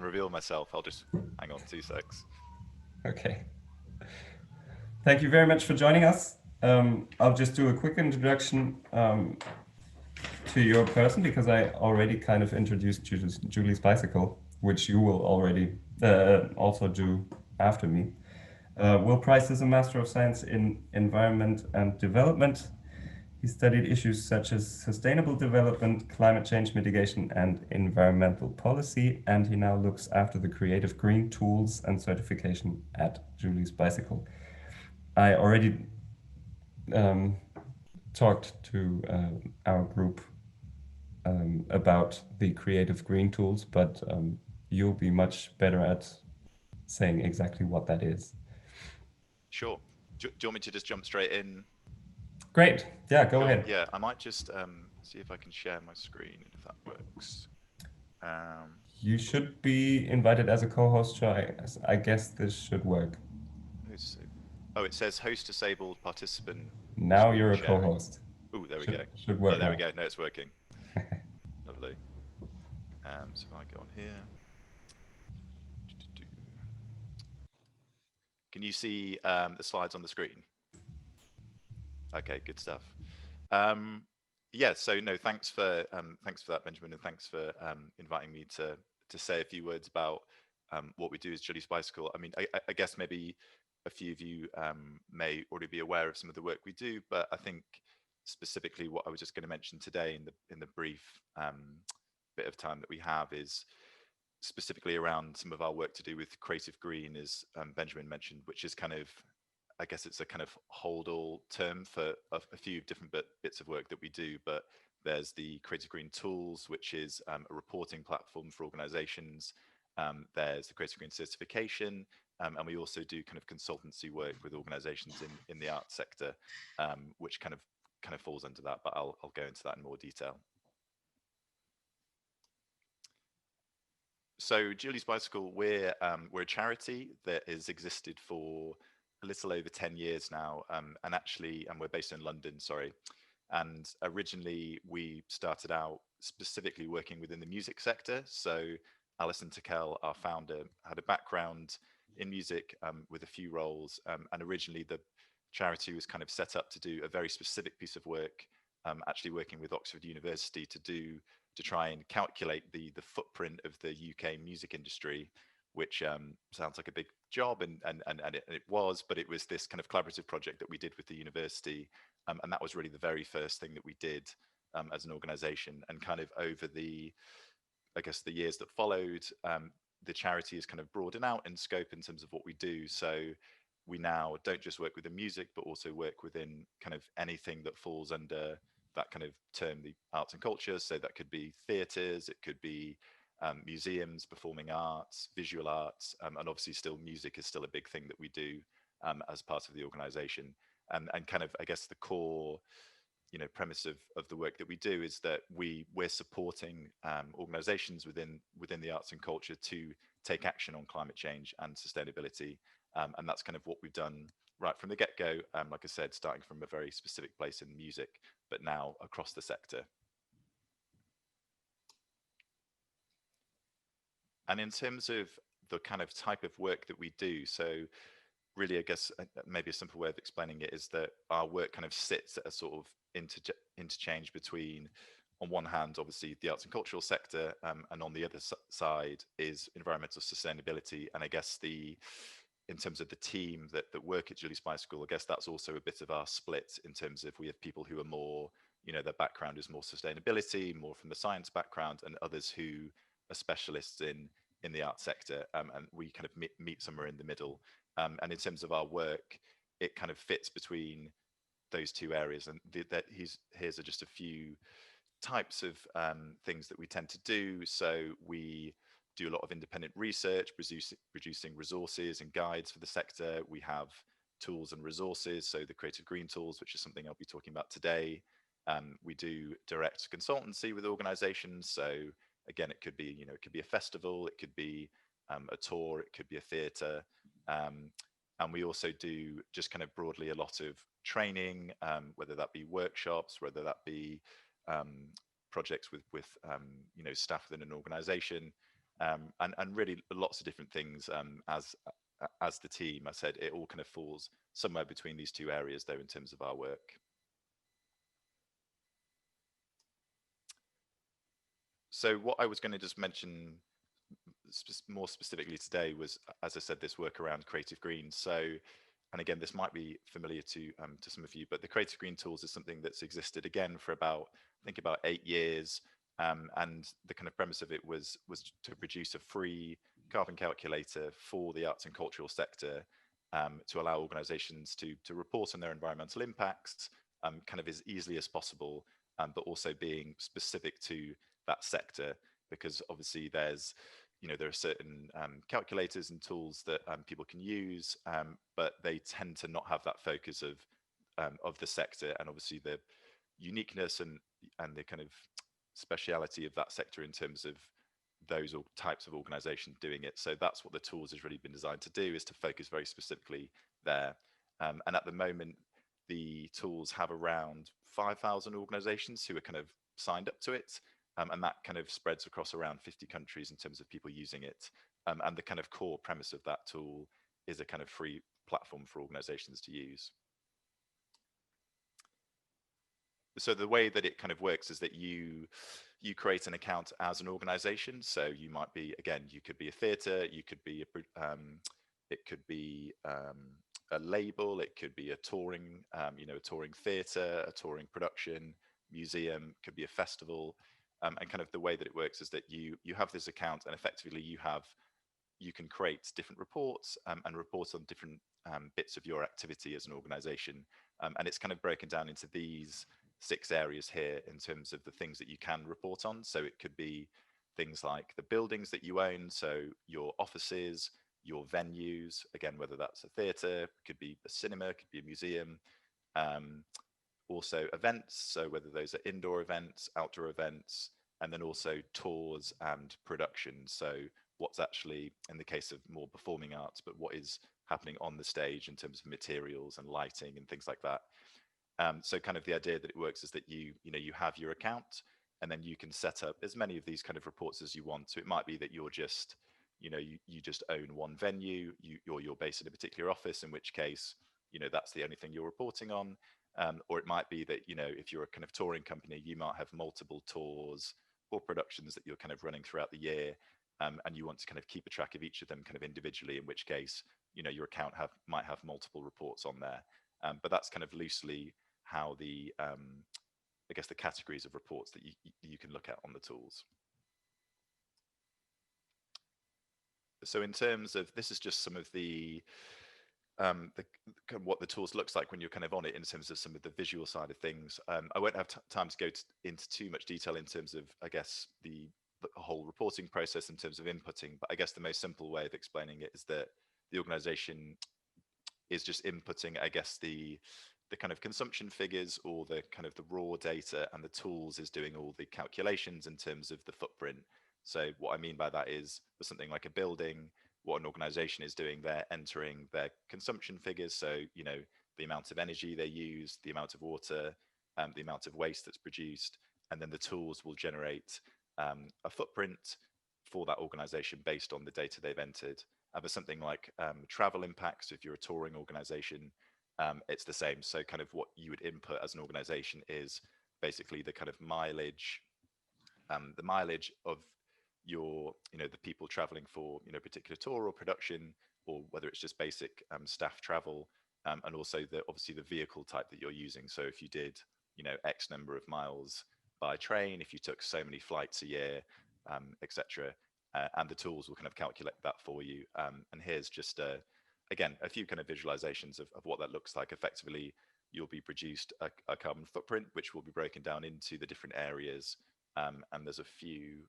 reveal myself. I'll just hang on 2 secs. Okay. Thank you very much for joining us. I'll just do a quick introduction to your person because I already kind of introduced Julie's bicycle, which you will already also do after me. Will Price is a Master of Science in Environment and Development. He studied issues such as sustainable development, climate change mitigation, and environmental policy, and he now looks after the creative green tools and certification at Julie's Bicycle. I already talked to our group about the creative green tools, but you'll be much better at saying exactly what that is. Sure. Do you want me to just jump straight in? Great. Yeah, go ahead. Yeah, I might just see if I can share my screen, if that works. You should be invited as a co-host, so I guess this should work. Oh, it says host disabled participant. Now you're a co-host. Oh, there we go. Should work. Oh, there we go. No, it's working. Lovely. So if I go on here. Can you see the slides on the screen? Okay, good stuff. Yeah, so no, thanks for that, Benjamin, and thanks for inviting me to say a few words about what we do as Julie's Bicycle. I mean, I guess maybe a few of you may already be aware of some of the work we do, but I think specifically what I was just going to mention today in the brief bit of time that we have is specifically around some of our work to do with creative green, as Benjamin mentioned, which is kind of, I guess it's a kind of hold-all term for a few different bits of work that we do, but there's the Creative Green Tools, which is a reporting platform for organizations. There's the Creative Green Certification, and we also do kind of consultancy work with organizations in the arts sector, which kind of falls under that, but I'll go into that in more detail. So Julie's Bicycle, we're a charity that has existed for a little over 10 years now, and we're based in London, sorry. And originally we started out specifically working within the music sector. So Alison Tickell, our founder, had a background in music with a few roles, and originally the charity was kind of set up to do a very specific piece of work, actually working with Oxford University to try and calculate the footprint of the UK music industry, which sounds like a big job, and it was, but it was this kind of collaborative project that we did with the university, and that was really the very first thing that we did as an organization. And kind of over I guess the years that followed, the charity is kind of broadened out in scope in terms of what we do. So we now don't just work within music, but also work within kind of anything that falls under that kind of term, the arts and culture. So that could be theatres, it could be museums, performing arts, visual arts, and obviously still music is still a big thing that we do as part of the organization. And kind of, I guess, the core premise of the work that we do is that we're supporting organizations within the arts and culture to take action on climate change and sustainability, and that's kind of what we've done right from the get-go, like I said, starting from a very specific place in music, but now across the sector. And in terms of the kind of type of work that we do, so really, I guess maybe a simple way of explaining it is that our work kind of sits at a sort of interchange between, on one hand, obviously the arts and cultural sector, and on the other side is environmental sustainability. And I guess in terms of the team that work at Julie Spice School, I guess that's also a bit of our split in terms of we have people who are more, their background is more sustainability, more from the science background, and others who are specialists in the arts sector, and we kind of meet somewhere in the middle. And in terms of our work, it kind of fits between those two areas. And here's are just a few types of things that we tend to do. So we do a lot of independent research, producing resources and guides for the sector. We have tools and resources, so the Creative Green tools, which is something I'll be talking about today. We do direct consultancy with organizations. So again, it could be, it could be a festival, it could be a tour, it could be a theatre. And we also do just kind of broadly a lot of training, whether that be workshops, whether that be projects with staff within an organization, and really lots of different things as the team. I said it all kind of falls somewhere between these two areas though in terms of our work. So what I was going to just mention more specifically today was, as I said, this work around Creative Green. So, and again, this might be familiar to some of you, but the Creative Green tools is something that's existed again for about, I think about 8 years. And the kind of premise of it was to produce a free carbon calculator for the arts and cultural sector, to allow organizations to report on their environmental impacts kind of as easily as possible, but also being specific to that sector, because obviously there are certain calculators and tools that people can use, but they tend to not have that focus of the sector, and obviously the uniqueness and the kind of speciality of that sector in terms of those types of organizations doing it. So that's what the tools has really been designed to do, is to focus very specifically there. And at the moment, the tools have around 5,000 organizations who are kind of signed up to it. And that kind of spreads across around 50 countries in terms of people using it. And the kind of core premise of that tool is a kind of free platform for organizations to use. So the way that it kind of works is that you create an account as an organization. So you might be, again, you could be a theater, you could be it could be a label, it could be a touring, a touring theater, a touring production, museum, could be a festival. And kind of the way that it works is that you have this account, and effectively you can create different reports and report on different bits of your activity as an organization. And it's kind of broken down into these 6 areas here in terms of the things that you can report on. So it could be things like the buildings that you own, so your offices, your venues, again, whether that's a theater, could be a cinema, could be a museum. Also events, so whether those are indoor events, outdoor events, and then also tours and production. So what's actually, in the case of more performing arts, but what is happening on the stage in terms of materials and lighting and things like that. So kind of the idea that it works is that you have your account, and then you can set up as many of these kind of reports as you want. So it might be that you're just, you just own one venue, you're based in a particular office, in which case, that's the only thing you're reporting on. Or it might be that, if you're a kind of touring company, you might have multiple tours or productions that you're kind of running throughout the year, and you want to kind of keep a track of each of them kind of individually, in which case, your account might have multiple reports on there. But that's kind of loosely how the, I guess, the categories of reports that you can look at on the tools. So in terms of, this is just some of what the tools looks like when you're kind of on it, in terms of some of the visual side of things. I won't have time to go into too much detail in terms of, I guess, the whole reporting process in terms of inputting, but I guess the most simple way of explaining it is that the organization is just inputting, I guess, the kind of consumption figures, or the kind of the raw data, and the tools is doing all the calculations in terms of the footprint. So what I mean by that is, for something like a building, what an organization is doing, they're entering their consumption figures. So, the amount of energy they use, the amount of water, the amount of waste that's produced, and then the tools will generate a footprint for that organization based on the data they've entered. For something like travel impacts, if you're a touring organization, it's the same. So kind of what you would input as an organization is basically the kind of mileage, of your, the people traveling for, particular tour or production, or whether it's just basic staff travel, and also obviously the vehicle type that you're using. So if you did, X number of miles by train, if you took so many flights a year, etc., and the tools will kind of calculate that for you. And here's just again, a few kind of visualizations of what that looks like. Effectively, you'll be produced a carbon footprint, which will be broken down into the different areas. And there's a few,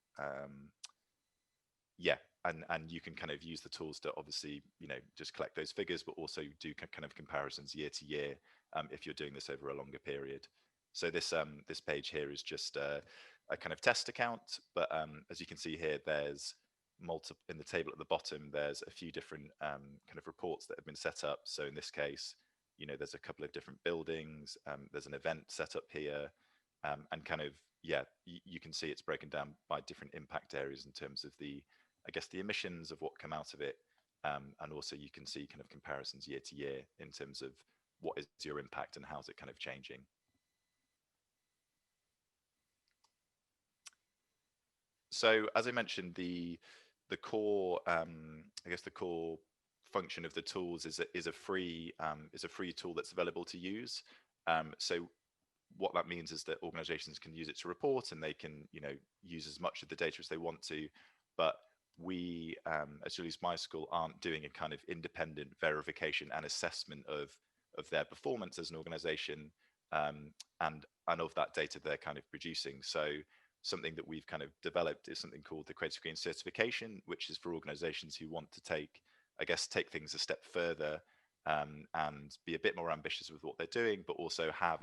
and you can kind of use the tools to obviously, just collect those figures, but also do kind of comparisons year to year, if you're doing this over a longer period. So this page here is just a kind of test account, but as you can see here, there's in the table at the bottom, there's a few different kind of reports that have been set up. So in this case, there's a couple of different buildings, there's an event set up here, and kind of, you can see it's broken down by different impact areas in terms of the, I guess, the emissions of what come out of it. And also you can see kind of comparisons year to year in terms of what is your impact and how's it kind of changing. So as I mentioned, the core, I guess the core function of the tools is a free tool that's available to use. So what that means is that organizations can use it to report, and they can, use as much of the data as they want to. But we, as Julie's My School, aren't doing a kind of independent verification and assessment of their performance as an organization, and of that data they're kind of producing. So something that we've kind of developed is something called the Creative Green certification, which is for organizations who want to take things a step further, and be a bit more ambitious with what they're doing, but also have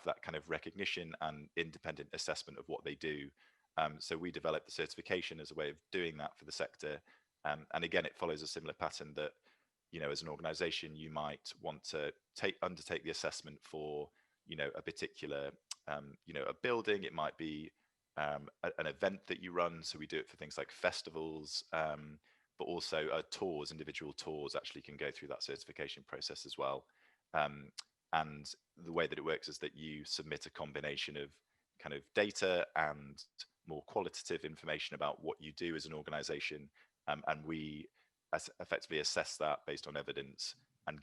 that kind of recognition and independent assessment of what they do. So we developed the certification as a way of doing that for the sector. And again, it follows a similar pattern that, as an organization, you might want to undertake the assessment for, a particular, a building. It might be an event that you run. So we do it for things like festivals, but also individual tours actually can go through that certification process as well. And the way that it works is that you submit a combination of kind of data and more qualitative information about what you do as an organization. And we effectively assess that based on evidence, and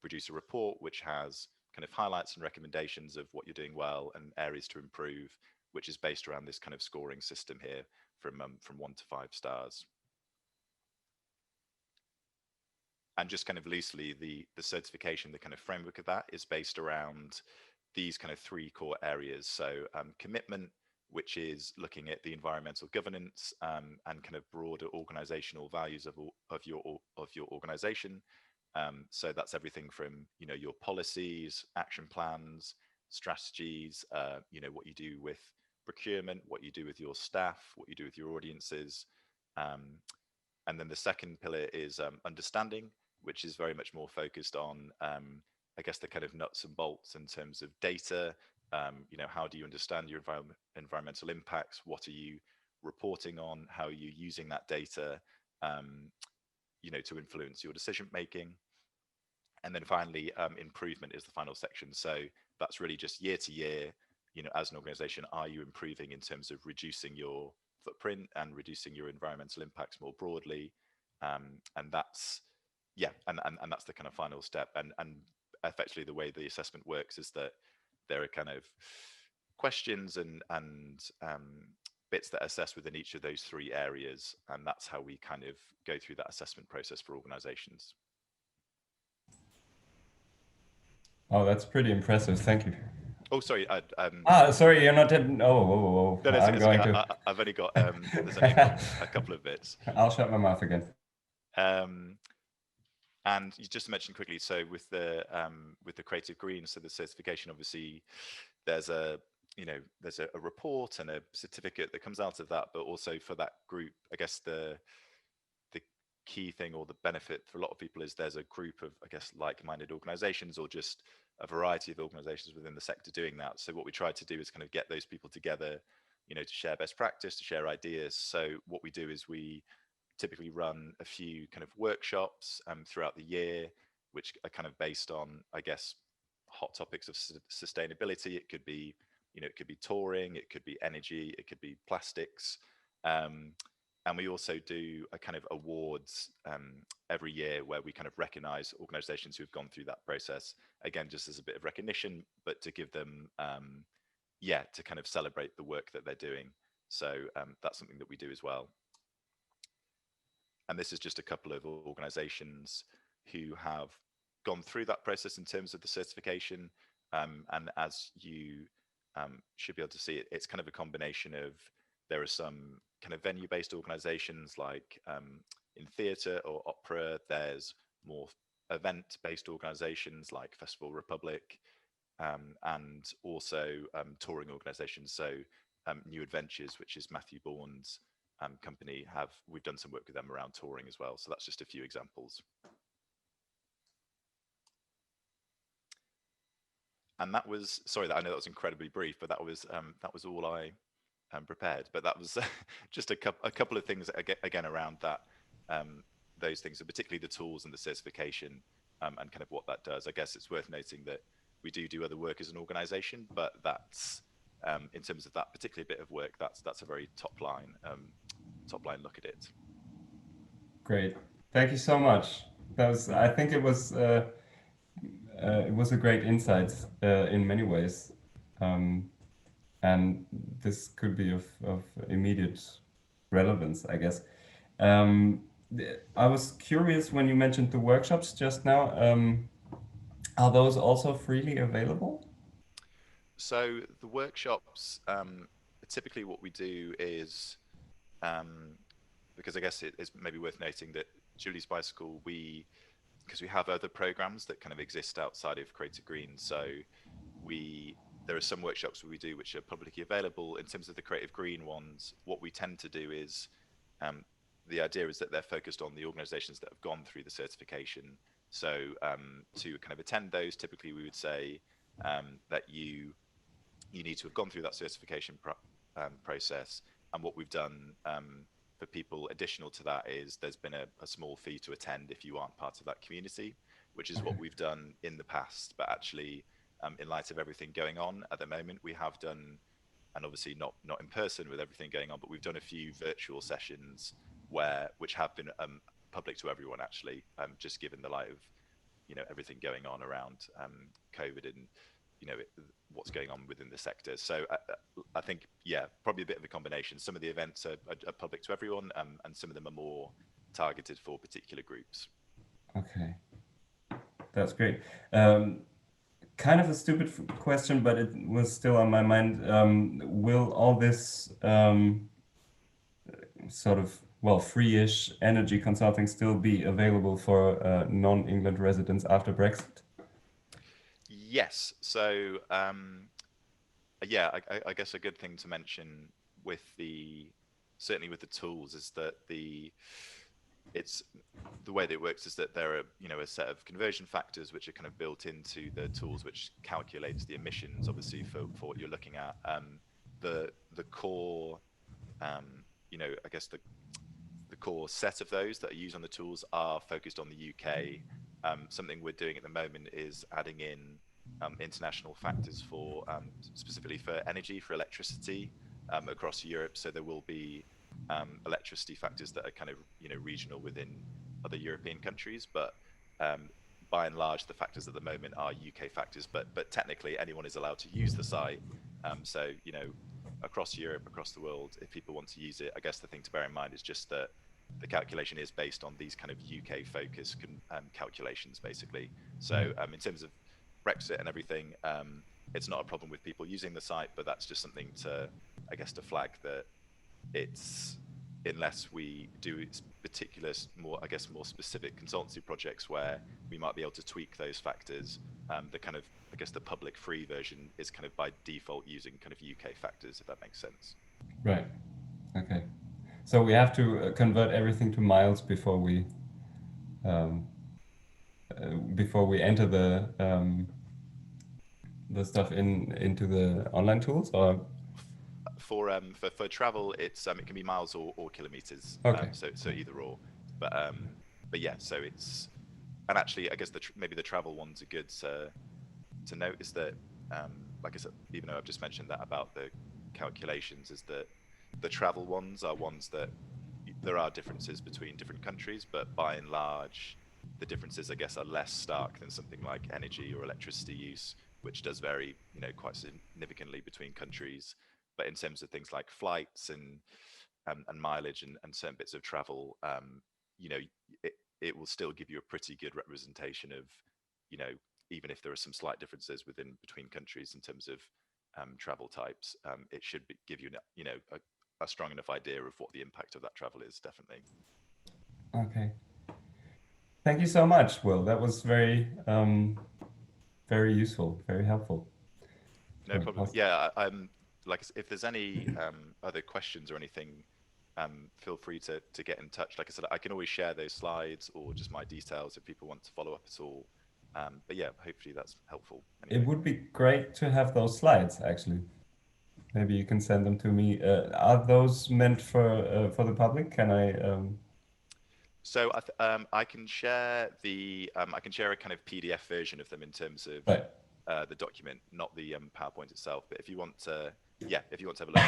produce a report which has kind of highlights and recommendations of what you're doing well and areas to improve, which is based around this kind of scoring system here from 1 to 5 stars. And just kind of loosely, the certification, the kind of framework of that is based around these kind of 3 core areas. So commitment, which is looking at the environmental governance, and kind of broader organizational values of your organization. So that's everything from, your policies, action plans, strategies, what you do with procurement, what you do with your staff, what you do with your audiences. And then the second pillar is understanding, which is very much more focused on, I guess, the kind of nuts and bolts in terms of data, You know, how do you understand your environmental impacts? What are you reporting on? How are you using that data, you know, to influence your decision making? And then finally, improvement is the final section. So that's really just year to year, you know, as an organization, are you improving in terms of reducing your footprint and reducing your environmental impacts more broadly? And that's, yeah, and that's the kind of final step. And effectively the way the assessment works is that there are kind of questions and bits that assess within each of those three areas. And that's how we kind of go through that assessment process for organizations. Oh, that's pretty impressive. Thank you. Oh, sorry. Sorry, you're not dead. Oh. No, I'm it's going okay. to. I've only got there's only a couple of bits. I'll shut my mouth again. And you just mentioned quickly, so with the creative green, so the certification, obviously, there's a report and a certificate that comes out of that, but also for that group, I guess the key thing or the benefit for a lot of people is there's a group of, I guess, like-minded organizations or just a variety of organizations within the sector doing that. So what we try to do is kind of get those people together, you know, to share best practice, to share ideas. So what we do is we typically run a few kind of workshops throughout the year, which are kind of based on, I guess, hot topics of sustainability. It could be, you know, it could be touring, it could be energy, it could be plastics. And we also do a kind of awards every year where we kind of recognize organizations who have gone through that process, again, just as a bit of recognition, but to give them, to kind of celebrate the work that they're doing. So that's something that we do as well. And this is just a couple of organizations who have gone through that process in terms of the certification. And as you should be able to see, it's kind of a combination of, there are some kind of venue-based organizations like in theatre or opera, there's more event-based organizations like Festival Republic, and also touring organizations. So New Adventures, which is Matthew Bourne's company, we've done some work with them around touring as well. So that's just a few examples. And that was, sorry, I know that was incredibly brief, but that was all I prepared. But that was just a couple of things again around that, those things, and particularly the tools and the certification, and kind of what that does. I guess it's worth noting that we do other work as an organization, but that's in terms of that particular bit of work, that's a very top line look at it. Great, thank you so much. I think it was a great insight in many ways, and this could be of immediate relevance, I guess. I was curious when you mentioned the workshops just now. Are those also freely available? So the workshops, typically what we do is, because I guess it is maybe worth noting that Julie's Bicycle, because we have other programs that kind of exist outside of Creative Green. So there are some workshops we do which are publicly available. In terms of the Creative Green ones, what we tend to do is, the idea is that they're focused on the organizations that have gone through the certification. So to kind of attend those, typically we would say that you need to have gone through that certification process. And what we've done for people additional to that is there's been a small fee to attend if you aren't part of that community, which is what we've done in the past. But actually, in light of everything going on at the moment, we have done, and obviously not in person with everything going on, but we've done a few virtual sessions which have been public to everyone, actually, just given the light of, you know, everything going on around COVID and, you know, what's going on within the sector. So I think, yeah, probably a bit of a combination. Some of the events are public to everyone, and some of them are more targeted for particular groups. Okay, that's great. Kind of a stupid question, but it was still on my mind. Will all this sort of, well, free-ish energy consulting still be available for non-England residents after Brexit? Yes. So, yeah, I guess a good thing to mention with certainly with the tools is that it's the way that it works is that there are, a set of conversion factors which are kind of built into the tools which calculates the emissions, obviously, for what you're looking at. The core, I guess the core set of those that are used on the tools are focused on the UK. Something we're doing at the moment is adding in international factors for specifically for energy, for electricity across Europe. So there will be electricity factors that are kind of regional within other European countries, but by and large the factors at the moment are UK factors. But technically anyone is allowed to use the site. So across Europe, across the world, if people want to use it, I guess the thing to bear in mind is just that the calculation is based on these kind of UK focused calculations, basically. So in terms of Brexit and everything, it's not a problem with people using the site, but that's just something to, I guess, to flag that it's, unless we do particular, more specific consultancy projects where we might be able to tweak those factors, the kind of, I guess, the public free version is kind of by default using kind of UK factors, if that makes sense. Right. Okay. So we have to convert everything to miles before we enter the stuff into the online tools, or for travel, it's it can be miles or kilometers. Okay. So either or, but yeah. So it's, and actually, I guess maybe the travel ones are good to note is that, like I said, even though I've just mentioned that about the calculations, is that the travel ones are ones that there are differences between different countries, but by and large, the differences, I guess, are less stark than something like energy or electricity use, which does vary, quite significantly between countries. But in terms of things like flights and mileage and certain bits of travel, it will still give you a pretty good representation of, even if there are some slight differences between countries in terms of travel types, it should give you, a strong enough idea of what the impact of that travel is, definitely. Okay. Thank you so much, Will. That was very, very useful, very helpful. No problem. Yeah, like, if there's any other questions or anything, feel free to get in touch. Like I said, I can always share those slides or just my details if people want to follow up at all. But yeah, hopefully that's helpful. Anyway. It would be great to have those slides, actually. Maybe you can send them to me. Are those meant for the public? Can I? So I can share I can share a kind of PDF version of them in terms of Right. the document, not the PowerPoint itself. But if you want to, if you want to have a look,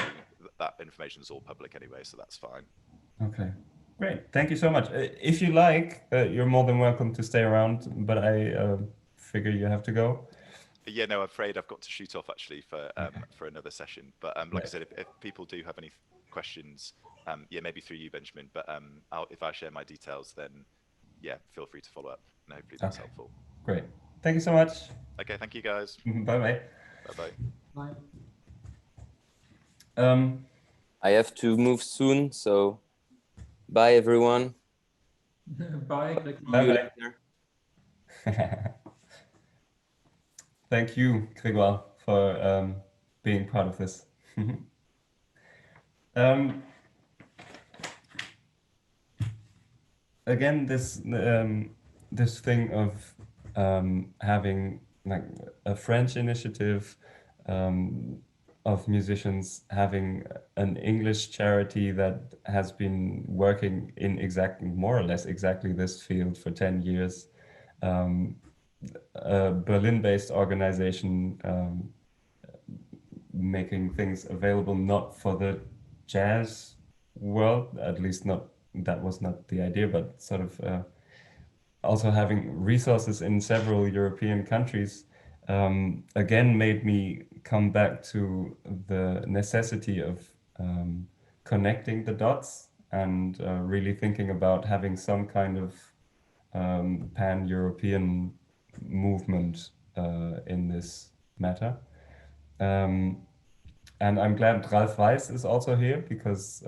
that information is all public anyway, so that's fine. Okay, great. Thank you so much. If you like, you're more than welcome to stay around, but I figure you have to go. Yeah, no, I'm afraid I've got to shoot off actually for another session. But like I said, if people do have any questions, yeah, maybe through you, Benjamin. But if I share my details, then yeah, feel free to follow up, and hopefully that's helpful. Great. Thank you so much. Okay, thank you guys. Bye-bye. Bye-bye. Bye. I have to move soon, so bye everyone. Bye. Bye. Thank you, Grégoire, for being part of this. Again, this thing of having like a French initiative of musicians having an English charity that has been working in more or less exactly this field for 10 years. A Berlin-based organization making things available not for the jazz world, at least that was not the idea, but sort of also having resources in several European countries again made me come back to the necessity of connecting the dots and really thinking about having some kind of pan-European movement in this matter. And I'm glad Ralf Weiß is also here because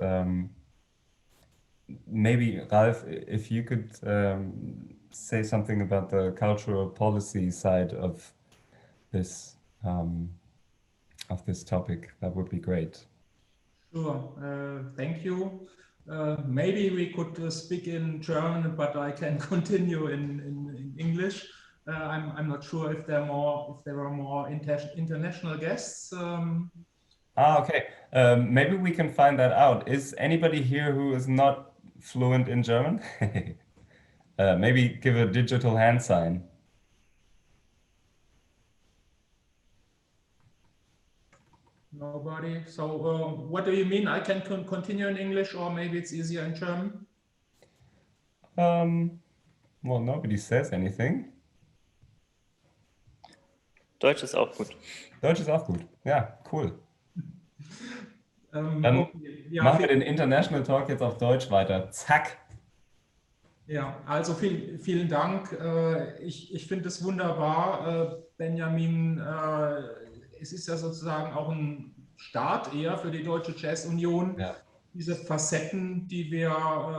maybe, Ralf, if you could say something about the cultural policy side of this topic, that would be great. Sure. Thank you. Maybe we could speak in German, but I can continue in English. I'm not sure if there are more international guests. Okay. Maybe we can find that out. Is anybody here who is not fluent in German? Maybe give a digital hand sign. Nobody. So what do you mean? I can continue in English, or maybe it's easier in German? Well, nobody says anything. Deutsch ist auch gut. Deutsch ist auch gut. Ja, cool. Dann Okay. Ja, machen wir den International Talk jetzt auf Deutsch weiter. Zack. Ja, also vielen Dank. Ich finde es wunderbar, Benjamin. Es ist ja sozusagen auch ein Start eher für die Deutsche Jazzunion. Ja. Diese Facetten, die wir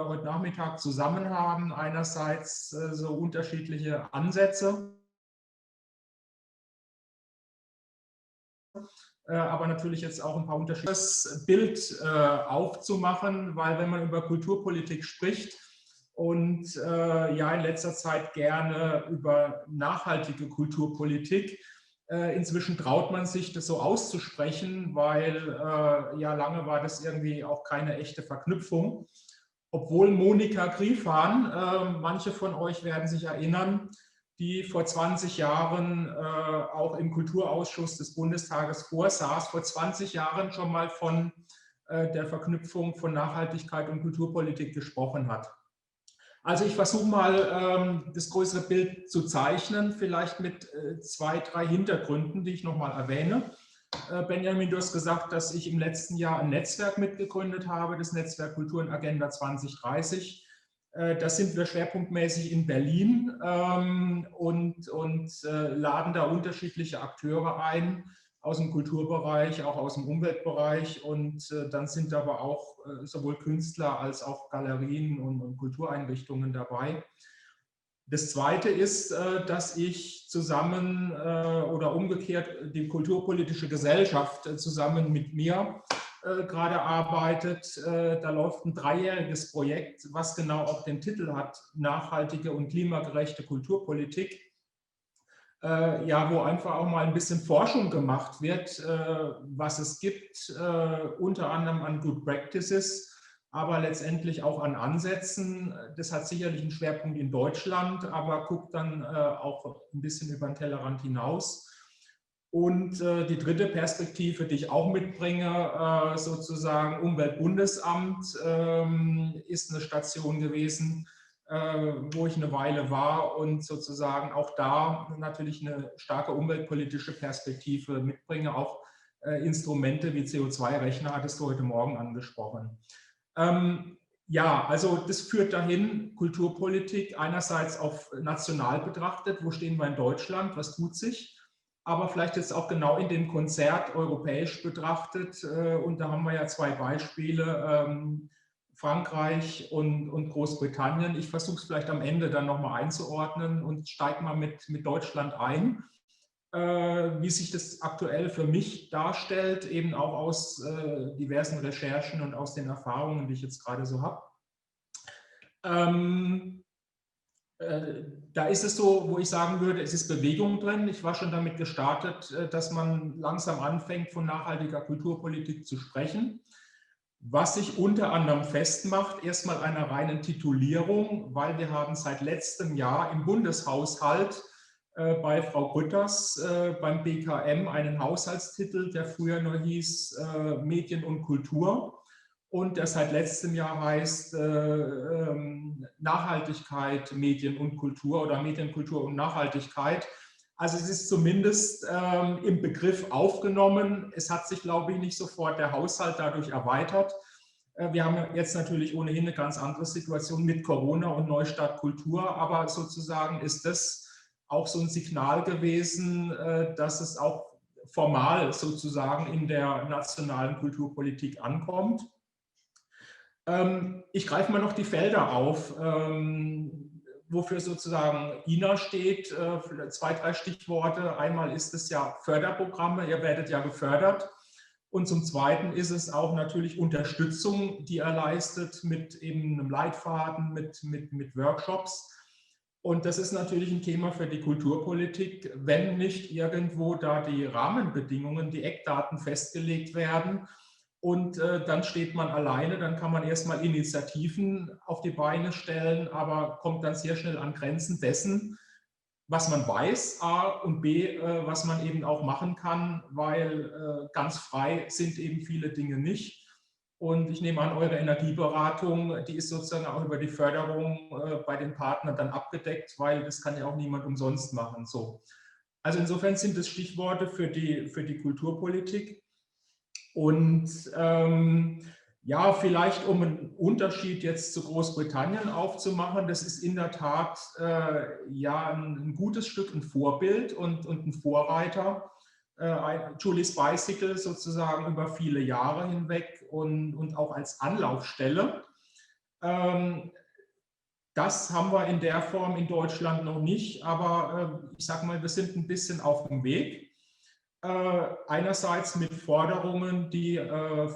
heute Nachmittag zusammen haben, einerseits so unterschiedliche Ansätze, aber natürlich jetzt auch ein paar unterschiedliches Bild aufzumachen, weil wenn man über Kulturpolitik spricht und ja in letzter Zeit gerne über nachhaltige Kulturpolitik, inzwischen traut man sich, das so auszusprechen, weil ja lange war das irgendwie auch keine echte Verknüpfung. Obwohl Monika Griefahn, manche von euch werden sich erinnern, die vor 20 Jahren auch im Kulturausschuss des Bundestages vorsaß, vor 20 Jahren schon mal von der Verknüpfung von Nachhaltigkeit und Kulturpolitik gesprochen hat. Also ich versuche mal, das größere Bild zu zeichnen, vielleicht mit 2, 3 Hintergründen, die ich nochmal erwähne. Benjamin, du hast gesagt, dass ich im letzten Jahr ein Netzwerk mitgegründet habe, das Netzwerk Kultur und Agenda 2030. Da sind wir schwerpunktmäßig in Berlin und laden da unterschiedliche Akteure ein, aus dem Kulturbereich, auch aus dem Umweltbereich, und dann sind aber auch sowohl Künstler als auch Galerien und Kultureinrichtungen dabei. Das Zweite ist, dass ich zusammen oder umgekehrt die kulturpolitische Gesellschaft zusammen mit mir gerade arbeitet. Da läuft ein 3-jähriges Projekt, was genau auch den Titel hat: Nachhaltige und klimagerechte Kulturpolitik. Ja, wo einfach auch mal ein bisschen Forschung gemacht wird, was es gibt, unter anderem an Good Practices, aber letztendlich auch an Ansätzen. Das hat sicherlich einen Schwerpunkt in Deutschland, aber guckt dann auch ein bisschen über den Tellerrand hinaus. Und die dritte Perspektive, die ich auch mitbringe, sozusagen Umweltbundesamt, ist eine Station gewesen, wo ich eine Weile war und sozusagen auch da natürlich eine starke umweltpolitische Perspektive mitbringe, auch Instrumente wie CO2-Rechner hattest du heute Morgen angesprochen. Ja, also das führt dahin, Kulturpolitik einerseits auf national betrachtet, wo stehen wir in Deutschland, was tut sich, aber vielleicht jetzt auch genau in dem Konzert europäisch betrachtet, und da haben wir ja 2 Beispiele, Frankreich und Großbritannien. Ich versuche es vielleicht am Ende dann nochmal einzuordnen und steige mal mit Deutschland ein, wie sich das aktuell für mich darstellt, eben auch aus diversen Recherchen und aus den Erfahrungen, die ich jetzt gerade so habe. Da ist es so, wo ich sagen würde, es ist Bewegung drin. Ich war schon damit gestartet, dass man langsam anfängt, von nachhaltiger Kulturpolitik zu sprechen. Was sich unter anderem festmacht, erstmal einer reinen Titulierung, weil wir haben seit letztem Jahr im Bundeshaushalt bei Frau Grütters beim BKM einen Haushaltstitel, der früher nur hieß Medien und Kultur und der seit letztem Jahr heißt Nachhaltigkeit, Medien und Kultur oder Medienkultur und Nachhaltigkeit. Also es ist zumindest im Begriff aufgenommen. Es hat sich, glaube ich, nicht sofort der Haushalt dadurch erweitert. Wir haben jetzt natürlich ohnehin eine ganz andere Situation mit Corona und Neustart Kultur, aber sozusagen ist das auch so ein Signal gewesen, dass es auch formal sozusagen in der nationalen Kulturpolitik ankommt. Ich greife mal noch die Felder auf, wofür sozusagen INA steht. 2, 3 Stichworte. Einmal ist es ja Förderprogramme, ihr werdet ja gefördert. Und zum Zweiten ist es auch natürlich Unterstützung, die er leistet mit eben einem Leitfaden, mit Workshops. Und das ist natürlich ein Thema für die Kulturpolitik, wenn nicht irgendwo da die Rahmenbedingungen, die Eckdaten festgelegt werden. Und dann steht man alleine, dann kann man erstmal Initiativen auf die Beine stellen, aber kommt dann sehr schnell an Grenzen dessen, was man weiß, A, und B, was man eben auch machen kann, weil ganz frei sind eben viele Dinge nicht. Und ich nehme an, eure Energieberatung, die ist sozusagen auch über die Förderung bei den Partnern dann abgedeckt, weil das kann ja auch niemand umsonst machen. So. Also insofern sind es Stichworte für die Kulturpolitik. Und ja, vielleicht um einen Unterschied jetzt zu Großbritannien aufzumachen, das ist in der Tat ja ein gutes Stück ein Vorbild und ein Vorreiter. Julie's Bicycle sozusagen über viele Jahre hinweg und auch als Anlaufstelle. Das haben wir in der Form in Deutschland noch nicht, aber ich sage mal, wir sind ein bisschen auf dem Weg. Einerseits mit Forderungen, die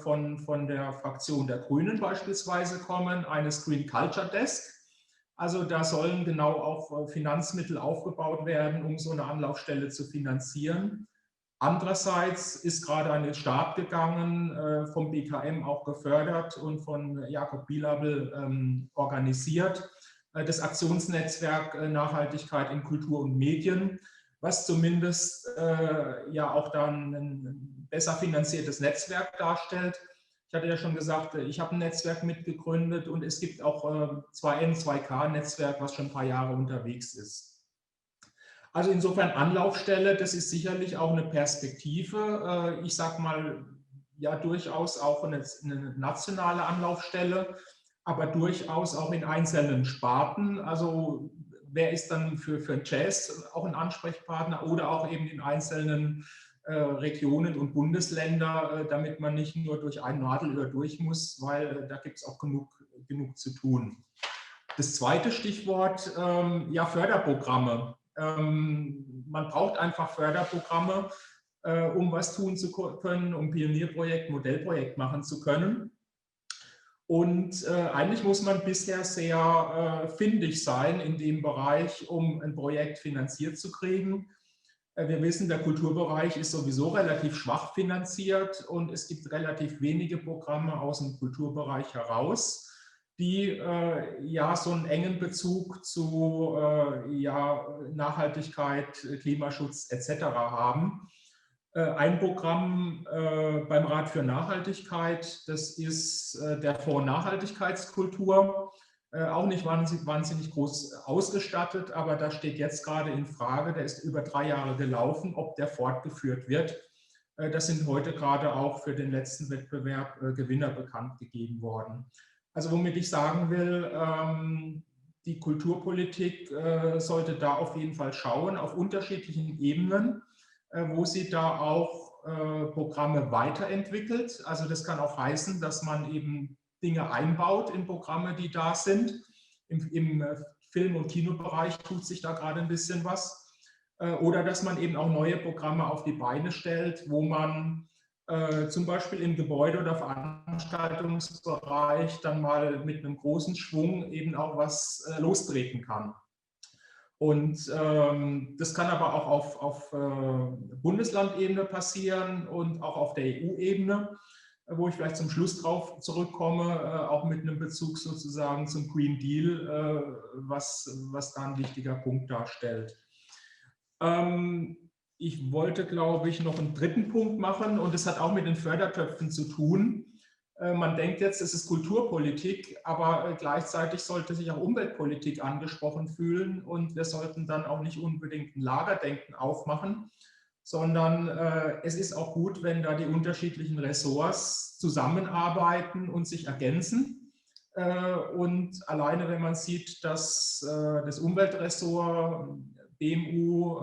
von der Fraktion der Grünen beispielsweise kommen, eines Green Culture Desk. Also da sollen genau auch Finanzmittel aufgebaut werden, um so eine Anlaufstelle zu finanzieren. Andererseits ist gerade an den Start gegangen, vom BKM auch gefördert und von Jakob Bielabel organisiert, das Aktionsnetzwerk Nachhaltigkeit in Kultur und Medien, was zumindest ja auch dann ein besser finanziertes Netzwerk darstellt. Ich hatte ja schon gesagt, ich habe ein Netzwerk mitgegründet und es gibt auch 2N2K-Netzwerk, was schon ein paar Jahre unterwegs ist. Also insofern Anlaufstelle, das ist sicherlich auch eine Perspektive. Ich sage mal, ja durchaus auch eine nationale Anlaufstelle, aber durchaus auch in einzelnen Sparten. Also wer ist dann für Jazz auch ein Ansprechpartner oder auch eben in einzelnen Regionen und Bundesländer, damit man nicht nur durch ein Nadelöhr durch muss, weil da gibt es auch genug zu tun. Das zweite Stichwort, ja, Förderprogramme. Man braucht einfach Förderprogramme, um was tun zu können, um Pionierprojekt, Modellprojekt machen zu können. Und eigentlich muss man bisher sehr findig sein in dem Bereich, um ein Projekt finanziert zu kriegen. Wir wissen, der Kulturbereich ist sowieso relativ schwach finanziert und es gibt relativ wenige Programme aus dem Kulturbereich heraus, die ja so einen engen Bezug zu ja, Nachhaltigkeit, Klimaschutz etc. haben. Ein Programm beim Rat für Nachhaltigkeit, das ist der Fonds Nachhaltigkeitskultur, auch nicht wahnsinnig groß ausgestattet, aber da steht jetzt gerade in Frage, der ist über 3 Jahre gelaufen, ob der fortgeführt wird. Das sind heute gerade auch für den letzten Wettbewerb Gewinner bekannt gegeben worden. Also womit ich sagen will, die Kulturpolitik sollte da auf jeden Fall schauen, auf unterschiedlichen Ebenen, wo sie da auch Programme weiterentwickelt. Also das kann auch heißen, dass man eben Dinge einbaut in Programme, die da sind. Im Film- und Kinobereich tut sich da gerade ein bisschen was. Oder dass man eben auch neue Programme auf die Beine stellt, wo man zum Beispiel im Gebäude- oder Veranstaltungsbereich dann mal mit einem großen Schwung eben auch was lostreten kann. Und das kann aber auch auf Bundeslandebene passieren und auch auf der EU-Ebene, wo ich vielleicht zum Schluss drauf zurückkomme, auch mit einem Bezug sozusagen zum Green Deal, was da ein wichtiger Punkt darstellt. Ich wollte, glaube ich, noch einen dritten Punkt machen und das hat auch mit den Fördertöpfen zu tun. Man denkt jetzt, es ist Kulturpolitik, aber gleichzeitig sollte sich auch Umweltpolitik angesprochen fühlen und wir sollten dann auch nicht unbedingt ein Lagerdenken aufmachen, sondern es ist auch gut, wenn da die unterschiedlichen Ressorts zusammenarbeiten und sich ergänzen. Und alleine, wenn man sieht, dass das Umweltressort, BMU,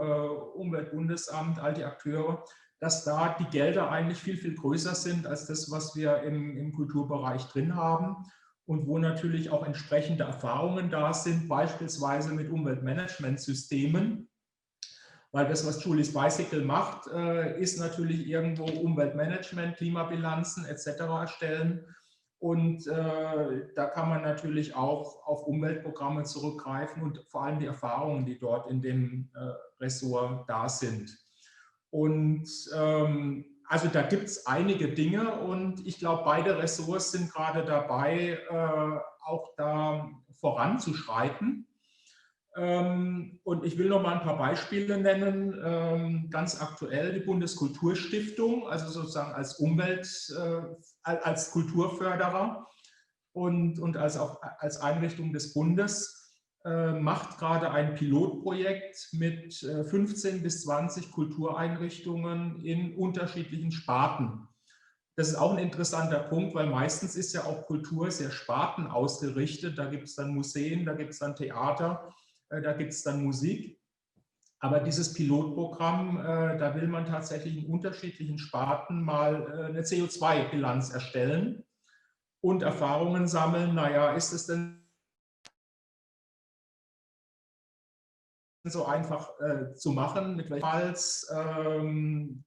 Umweltbundesamt, all die Akteure, dass da die Gelder eigentlich viel, viel größer sind als das, was wir im Kulturbereich drin haben und wo natürlich auch entsprechende Erfahrungen da sind, beispielsweise mit Umweltmanagementsystemen. Weil das, was Julie's Bicycle macht, ist natürlich irgendwo Umweltmanagement, Klimabilanzen etc. erstellen. Und da kann man natürlich auch auf Umweltprogramme zurückgreifen und vor allem die Erfahrungen, die dort in dem Ressort da sind. Und also da gibt es einige Dinge und ich glaube, beide Ressorts sind gerade dabei, auch da voranzuschreiten. Und ich will noch mal ein paar Beispiele nennen. Ganz aktuell die Bundeskulturstiftung, also sozusagen als als Kulturförderer und auch als Einrichtung des Bundes, macht gerade ein Pilotprojekt mit 15 bis 20 Kultureinrichtungen in unterschiedlichen Sparten. Das ist auch ein interessanter Punkt, weil meistens ist ja auch Kultur sehr spartenausgerichtet. Da gibt es dann Museen, da gibt es dann Theater, da gibt es dann Musik. Aber dieses Pilotprogramm, da will man tatsächlich in unterschiedlichen Sparten mal eine CO2-Bilanz erstellen und Erfahrungen sammeln. Naja, ist es denn so einfach zu machen, mit welchem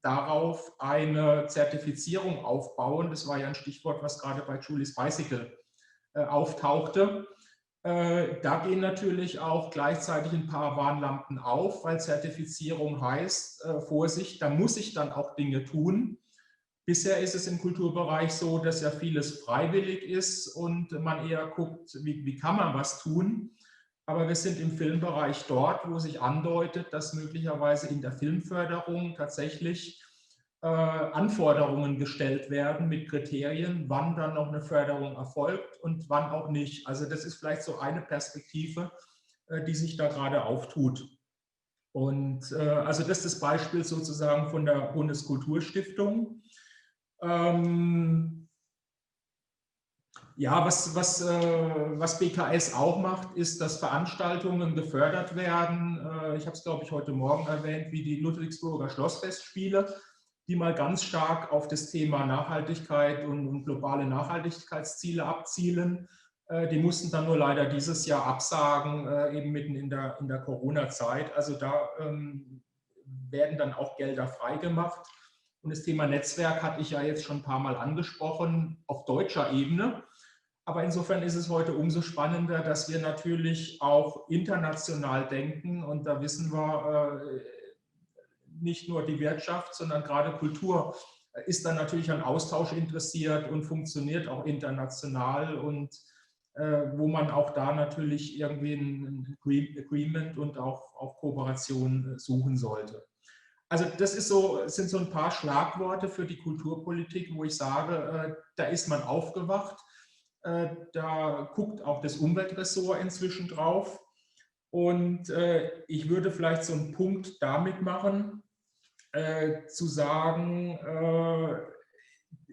darauf eine Zertifizierung aufbauen. Das war ja ein Stichwort, was gerade bei Julie's Bicycle auftauchte. Da gehen natürlich auch gleichzeitig ein paar Warnlampen auf, weil Zertifizierung heißt, Vorsicht, da muss ich dann auch Dinge tun. Bisher ist es im Kulturbereich so, dass ja vieles freiwillig ist und man eher guckt, wie kann man was tun. Aber wir sind im Filmbereich dort, wo sich andeutet, dass möglicherweise in der Filmförderung tatsächlich Anforderungen gestellt werden mit Kriterien, wann dann noch eine Förderung erfolgt und wann auch nicht. Also das ist vielleicht so eine Perspektive, die sich da gerade auftut. Und also das ist das Beispiel sozusagen von der Bundeskulturstiftung. Ja, was BKS auch macht, ist, dass Veranstaltungen gefördert werden. Ich habe es, glaube ich, heute Morgen erwähnt, wie die Ludwigsburger Schlossfestspiele, die mal ganz stark auf das Thema Nachhaltigkeit und globale Nachhaltigkeitsziele abzielen. Die mussten dann nur leider dieses Jahr absagen, eben mitten in der Corona-Zeit. Also da werden dann auch Gelder freigemacht. Und das Thema Netzwerk hatte ich ja jetzt schon ein paar Mal angesprochen, auf deutscher Ebene. Aber insofern ist es heute umso spannender, dass wir natürlich auch international denken. Und da wissen wir, nicht nur die Wirtschaft, sondern gerade Kultur ist dann natürlich an Austausch interessiert und funktioniert auch international. Und wo man auch da natürlich irgendwie ein Agreement und auch Kooperation suchen sollte. Also das sind so ein paar Schlagworte für die Kulturpolitik, wo ich sage, da ist man aufgewacht. Da guckt auch das Umweltressort inzwischen drauf. Und ich würde vielleicht so einen Punkt damit machen, zu sagen,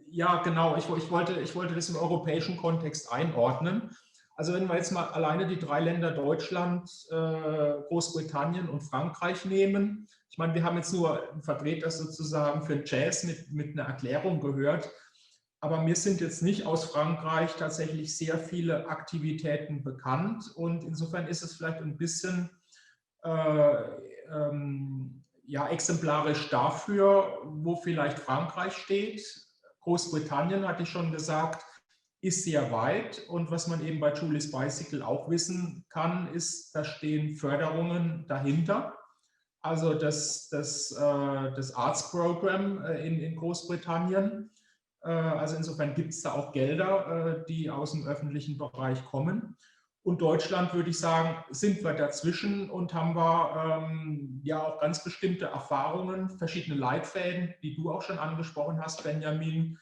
ja genau, ich wollte das im europäischen Kontext einordnen. Also wenn wir jetzt mal alleine die drei Länder Deutschland, Großbritannien und Frankreich nehmen. Ich meine, wir haben jetzt nur einen Vertreter sozusagen für Jazz mit einer Erklärung gehört. Aber mir sind jetzt nicht aus Frankreich tatsächlich sehr viele Aktivitäten bekannt. Und insofern ist es vielleicht ein bisschen ja, exemplarisch dafür, wo vielleicht Frankreich steht. Großbritannien, hatte ich schon gesagt, ist sehr weit. Und was man eben bei Julie's Bicycle auch wissen kann, ist, da stehen Förderungen dahinter. Also das Arts Program in Großbritannien. Also insofern gibt es da auch Gelder, die aus dem öffentlichen Bereich kommen. Und Deutschland, würde ich sagen, sind wir dazwischen und haben wir ja auch ganz bestimmte Erfahrungen, verschiedene Leitfäden, die du auch schon angesprochen hast, Benjamin.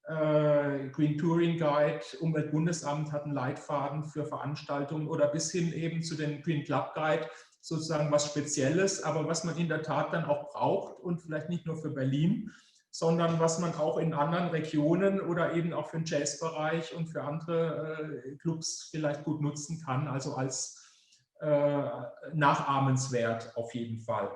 Green Touring Guide, Umweltbundesamt hat einen Leitfaden für Veranstaltungen oder bis hin eben zu den Green Club Guide, sozusagen was Spezielles, aber was man in der Tat dann auch braucht und vielleicht nicht nur für Berlin, sondern was man auch in anderen Regionen oder eben auch für den Jazzbereich und für andere Clubs vielleicht gut nutzen kann, also als nachahmenswert auf jeden Fall.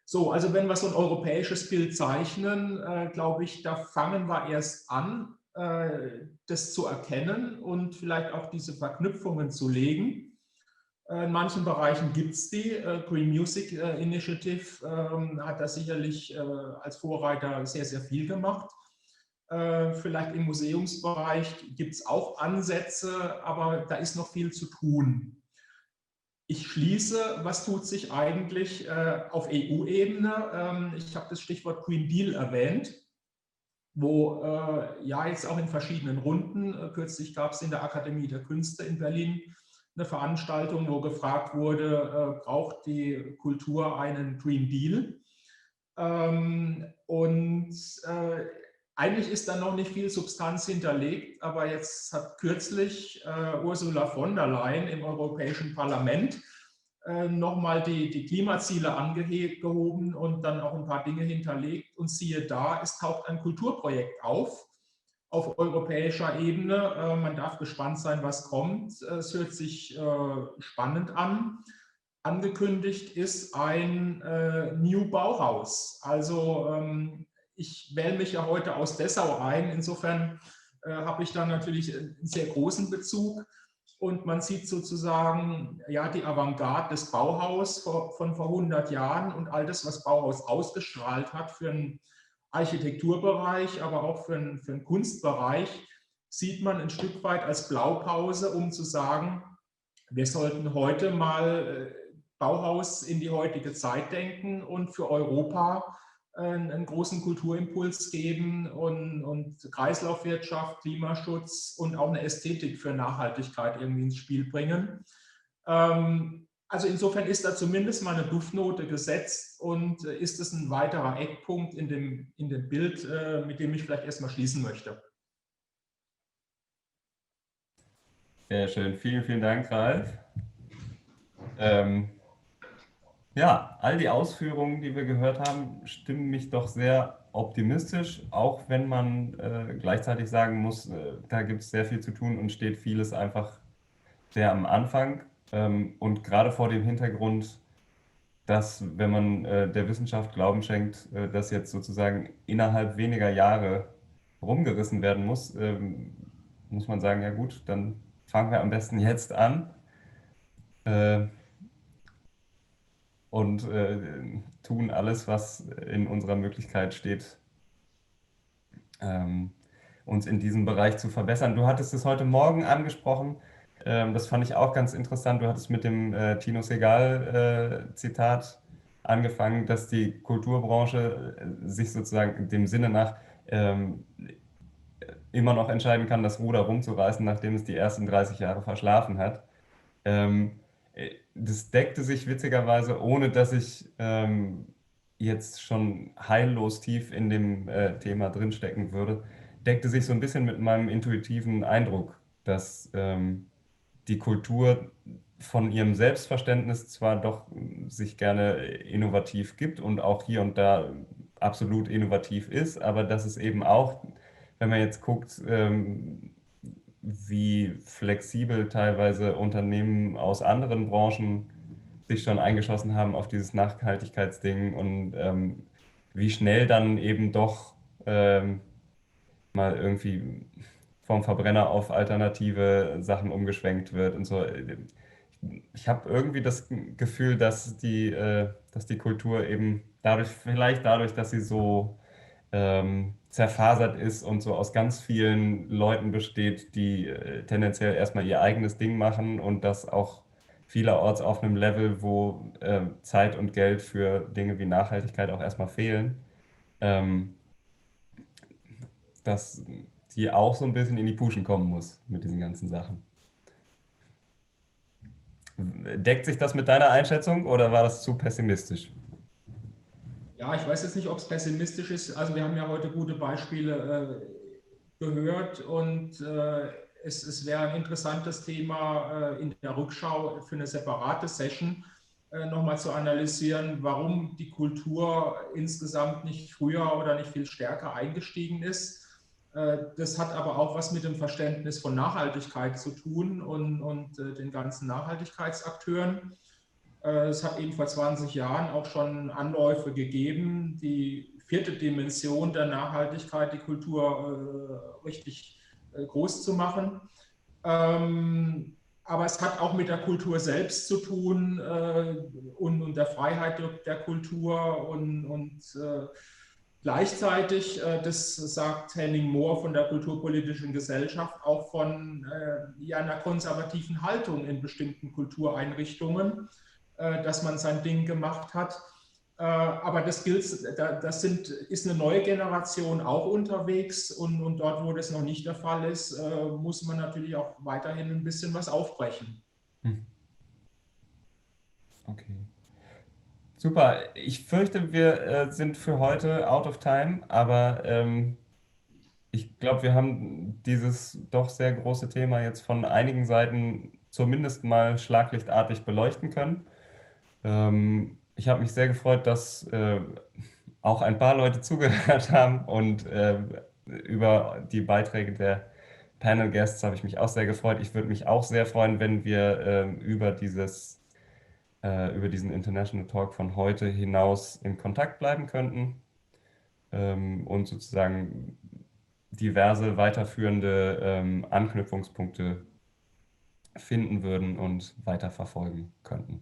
So, also wenn wir so ein europäisches Bild zeichnen, glaube ich, da fangen wir erst an, das zu erkennen und vielleicht auch diese Verknüpfungen zu legen. In manchen Bereichen gibt es die. Green Music Initiative hat da sicherlich als Vorreiter sehr, sehr viel gemacht. Vielleicht im Museumsbereich gibt es auch Ansätze, aber da ist noch viel zu tun. Ich schließe, was tut sich eigentlich auf EU-Ebene? Ich habe das Stichwort Green Deal erwähnt, wo ja jetzt auch in verschiedenen Runden, kürzlich gab es in der Akademie der Künste in Berlin eine Veranstaltung, wo gefragt wurde, braucht die Kultur einen Green Deal? Eigentlich ist da noch nicht viel Substanz hinterlegt, aber jetzt hat kürzlich Ursula von der Leyen im Europäischen Parlament nochmal die Klimaziele angehoben und dann auch ein paar Dinge hinterlegt. Und siehe da, es taucht ein Kulturprojekt auf europäischer Ebene. Man darf gespannt sein, was kommt. Es hört sich spannend an. Angekündigt ist ein New Bauhaus. Also ich wähle mich ja heute aus Dessau ein. Insofern habe ich da natürlich einen sehr großen Bezug. Und man sieht sozusagen ja, die Avantgarde des Bauhaus von vor 100 Jahren und all das, was Bauhaus ausgestrahlt hat für einen Architekturbereich, aber auch für einen Kunstbereich, sieht man ein Stück weit als Blaupause, um zu sagen, wir sollten heute mal Bauhaus in die heutige Zeit denken und für Europa einen großen Kulturimpuls geben und Kreislaufwirtschaft, Klimaschutz und auch eine Ästhetik für Nachhaltigkeit irgendwie ins Spiel bringen. Also insofern ist da zumindest mal eine Duftnote gesetzt und ist es ein weiterer Eckpunkt in dem Bild, mit dem ich vielleicht erstmal schließen möchte. Sehr schön, vielen, vielen Dank, Ralf. Ja, all die Ausführungen, die wir gehört haben, stimmen mich doch sehr optimistisch, auch wenn man gleichzeitig sagen muss, da gibt es sehr viel zu tun und steht vieles einfach sehr am Anfang. Und gerade vor dem Hintergrund, dass, wenn man der Wissenschaft Glauben schenkt, dass jetzt sozusagen innerhalb weniger Jahre rumgerissen werden muss, muss man sagen, ja gut, dann fangen wir am besten jetzt an. Und tun alles, was in unserer Möglichkeit steht, uns in diesem Bereich zu verbessern. Du hattest es heute Morgen angesprochen, das fand ich auch ganz interessant. Du hattest mit dem Tino Segal-Zitat angefangen, dass die Kulturbranche sich sozusagen dem Sinne nach immer noch entscheiden kann, das Ruder rumzureißen, nachdem es die ersten 30 Jahre verschlafen hat. Das deckte sich witzigerweise, ohne dass ich jetzt schon heillos tief in dem Thema drinstecken würde, deckte sich so ein bisschen mit meinem intuitiven Eindruck, dass die Kultur von ihrem Selbstverständnis zwar doch sich gerne innovativ gibt und auch hier und da absolut innovativ ist, aber dass es eben auch, wenn man jetzt guckt, wie flexibel teilweise Unternehmen aus anderen Branchen sich schon eingeschossen haben auf dieses Nachhaltigkeitsding und wie schnell dann eben doch mal irgendwie vom Verbrenner auf alternative Sachen umgeschwenkt wird und so. Ich habe irgendwie das Gefühl, dass die Kultur eben vielleicht dadurch, dass sie so zerfasert ist und so aus ganz vielen Leuten besteht, die tendenziell erstmal ihr eigenes Ding machen und das auch vielerorts auf einem Level, wo Zeit und Geld für Dinge wie Nachhaltigkeit auch erstmal fehlen, dass die auch so ein bisschen in die Puschen kommen muss mit diesen ganzen Sachen. Deckt sich das mit deiner Einschätzung oder war das zu pessimistisch? Ja, ich weiß jetzt nicht, ob es pessimistisch ist. Also wir haben ja heute gute Beispiele gehört und es wäre ein interessantes Thema in der Rückschau für eine separate Session nochmal zu analysieren, warum die Kultur insgesamt nicht früher oder nicht viel stärker eingestiegen ist. Das hat aber auch was mit dem Verständnis von Nachhaltigkeit zu tun und den ganzen Nachhaltigkeitsakteuren. Es hat eben vor 20 Jahren auch schon Anläufe gegeben, die vierte Dimension der Nachhaltigkeit, die Kultur richtig groß zu machen. Also aber es hat auch mit der Kultur selbst zu tun und der Freiheit der Kultur und gleichzeitig, das sagt Henning Mohr von der Kulturpolitischen Gesellschaft, auch von einer konservativen Haltung in bestimmten Kultureinrichtungen, dass man sein Ding gemacht hat. Aber das ist eine neue Generation auch unterwegs und dort, wo das noch nicht der Fall ist, muss man natürlich auch weiterhin ein bisschen was aufbrechen. Okay. Super. Ich fürchte, wir sind für heute out of time, aber ich glaube, wir haben dieses doch sehr große Thema jetzt von einigen Seiten zumindest mal schlaglichtartig beleuchten können. Ich habe mich sehr gefreut, dass auch ein paar Leute zugehört haben und über die Beiträge der Panel Guests habe ich mich auch sehr gefreut. Ich würde mich auch sehr freuen, wenn wir über diesen International Talk von heute hinaus in Kontakt bleiben könnten und sozusagen diverse weiterführende Anknüpfungspunkte finden würden und weiterverfolgen könnten.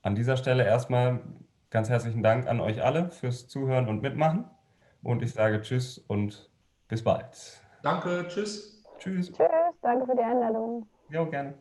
An dieser Stelle erstmal ganz herzlichen Dank an euch alle fürs Zuhören und Mitmachen. Und ich sage Tschüss und bis bald. Danke, tschüss. Tschüss. Tschüss, danke für die Einladung. Jo, gerne.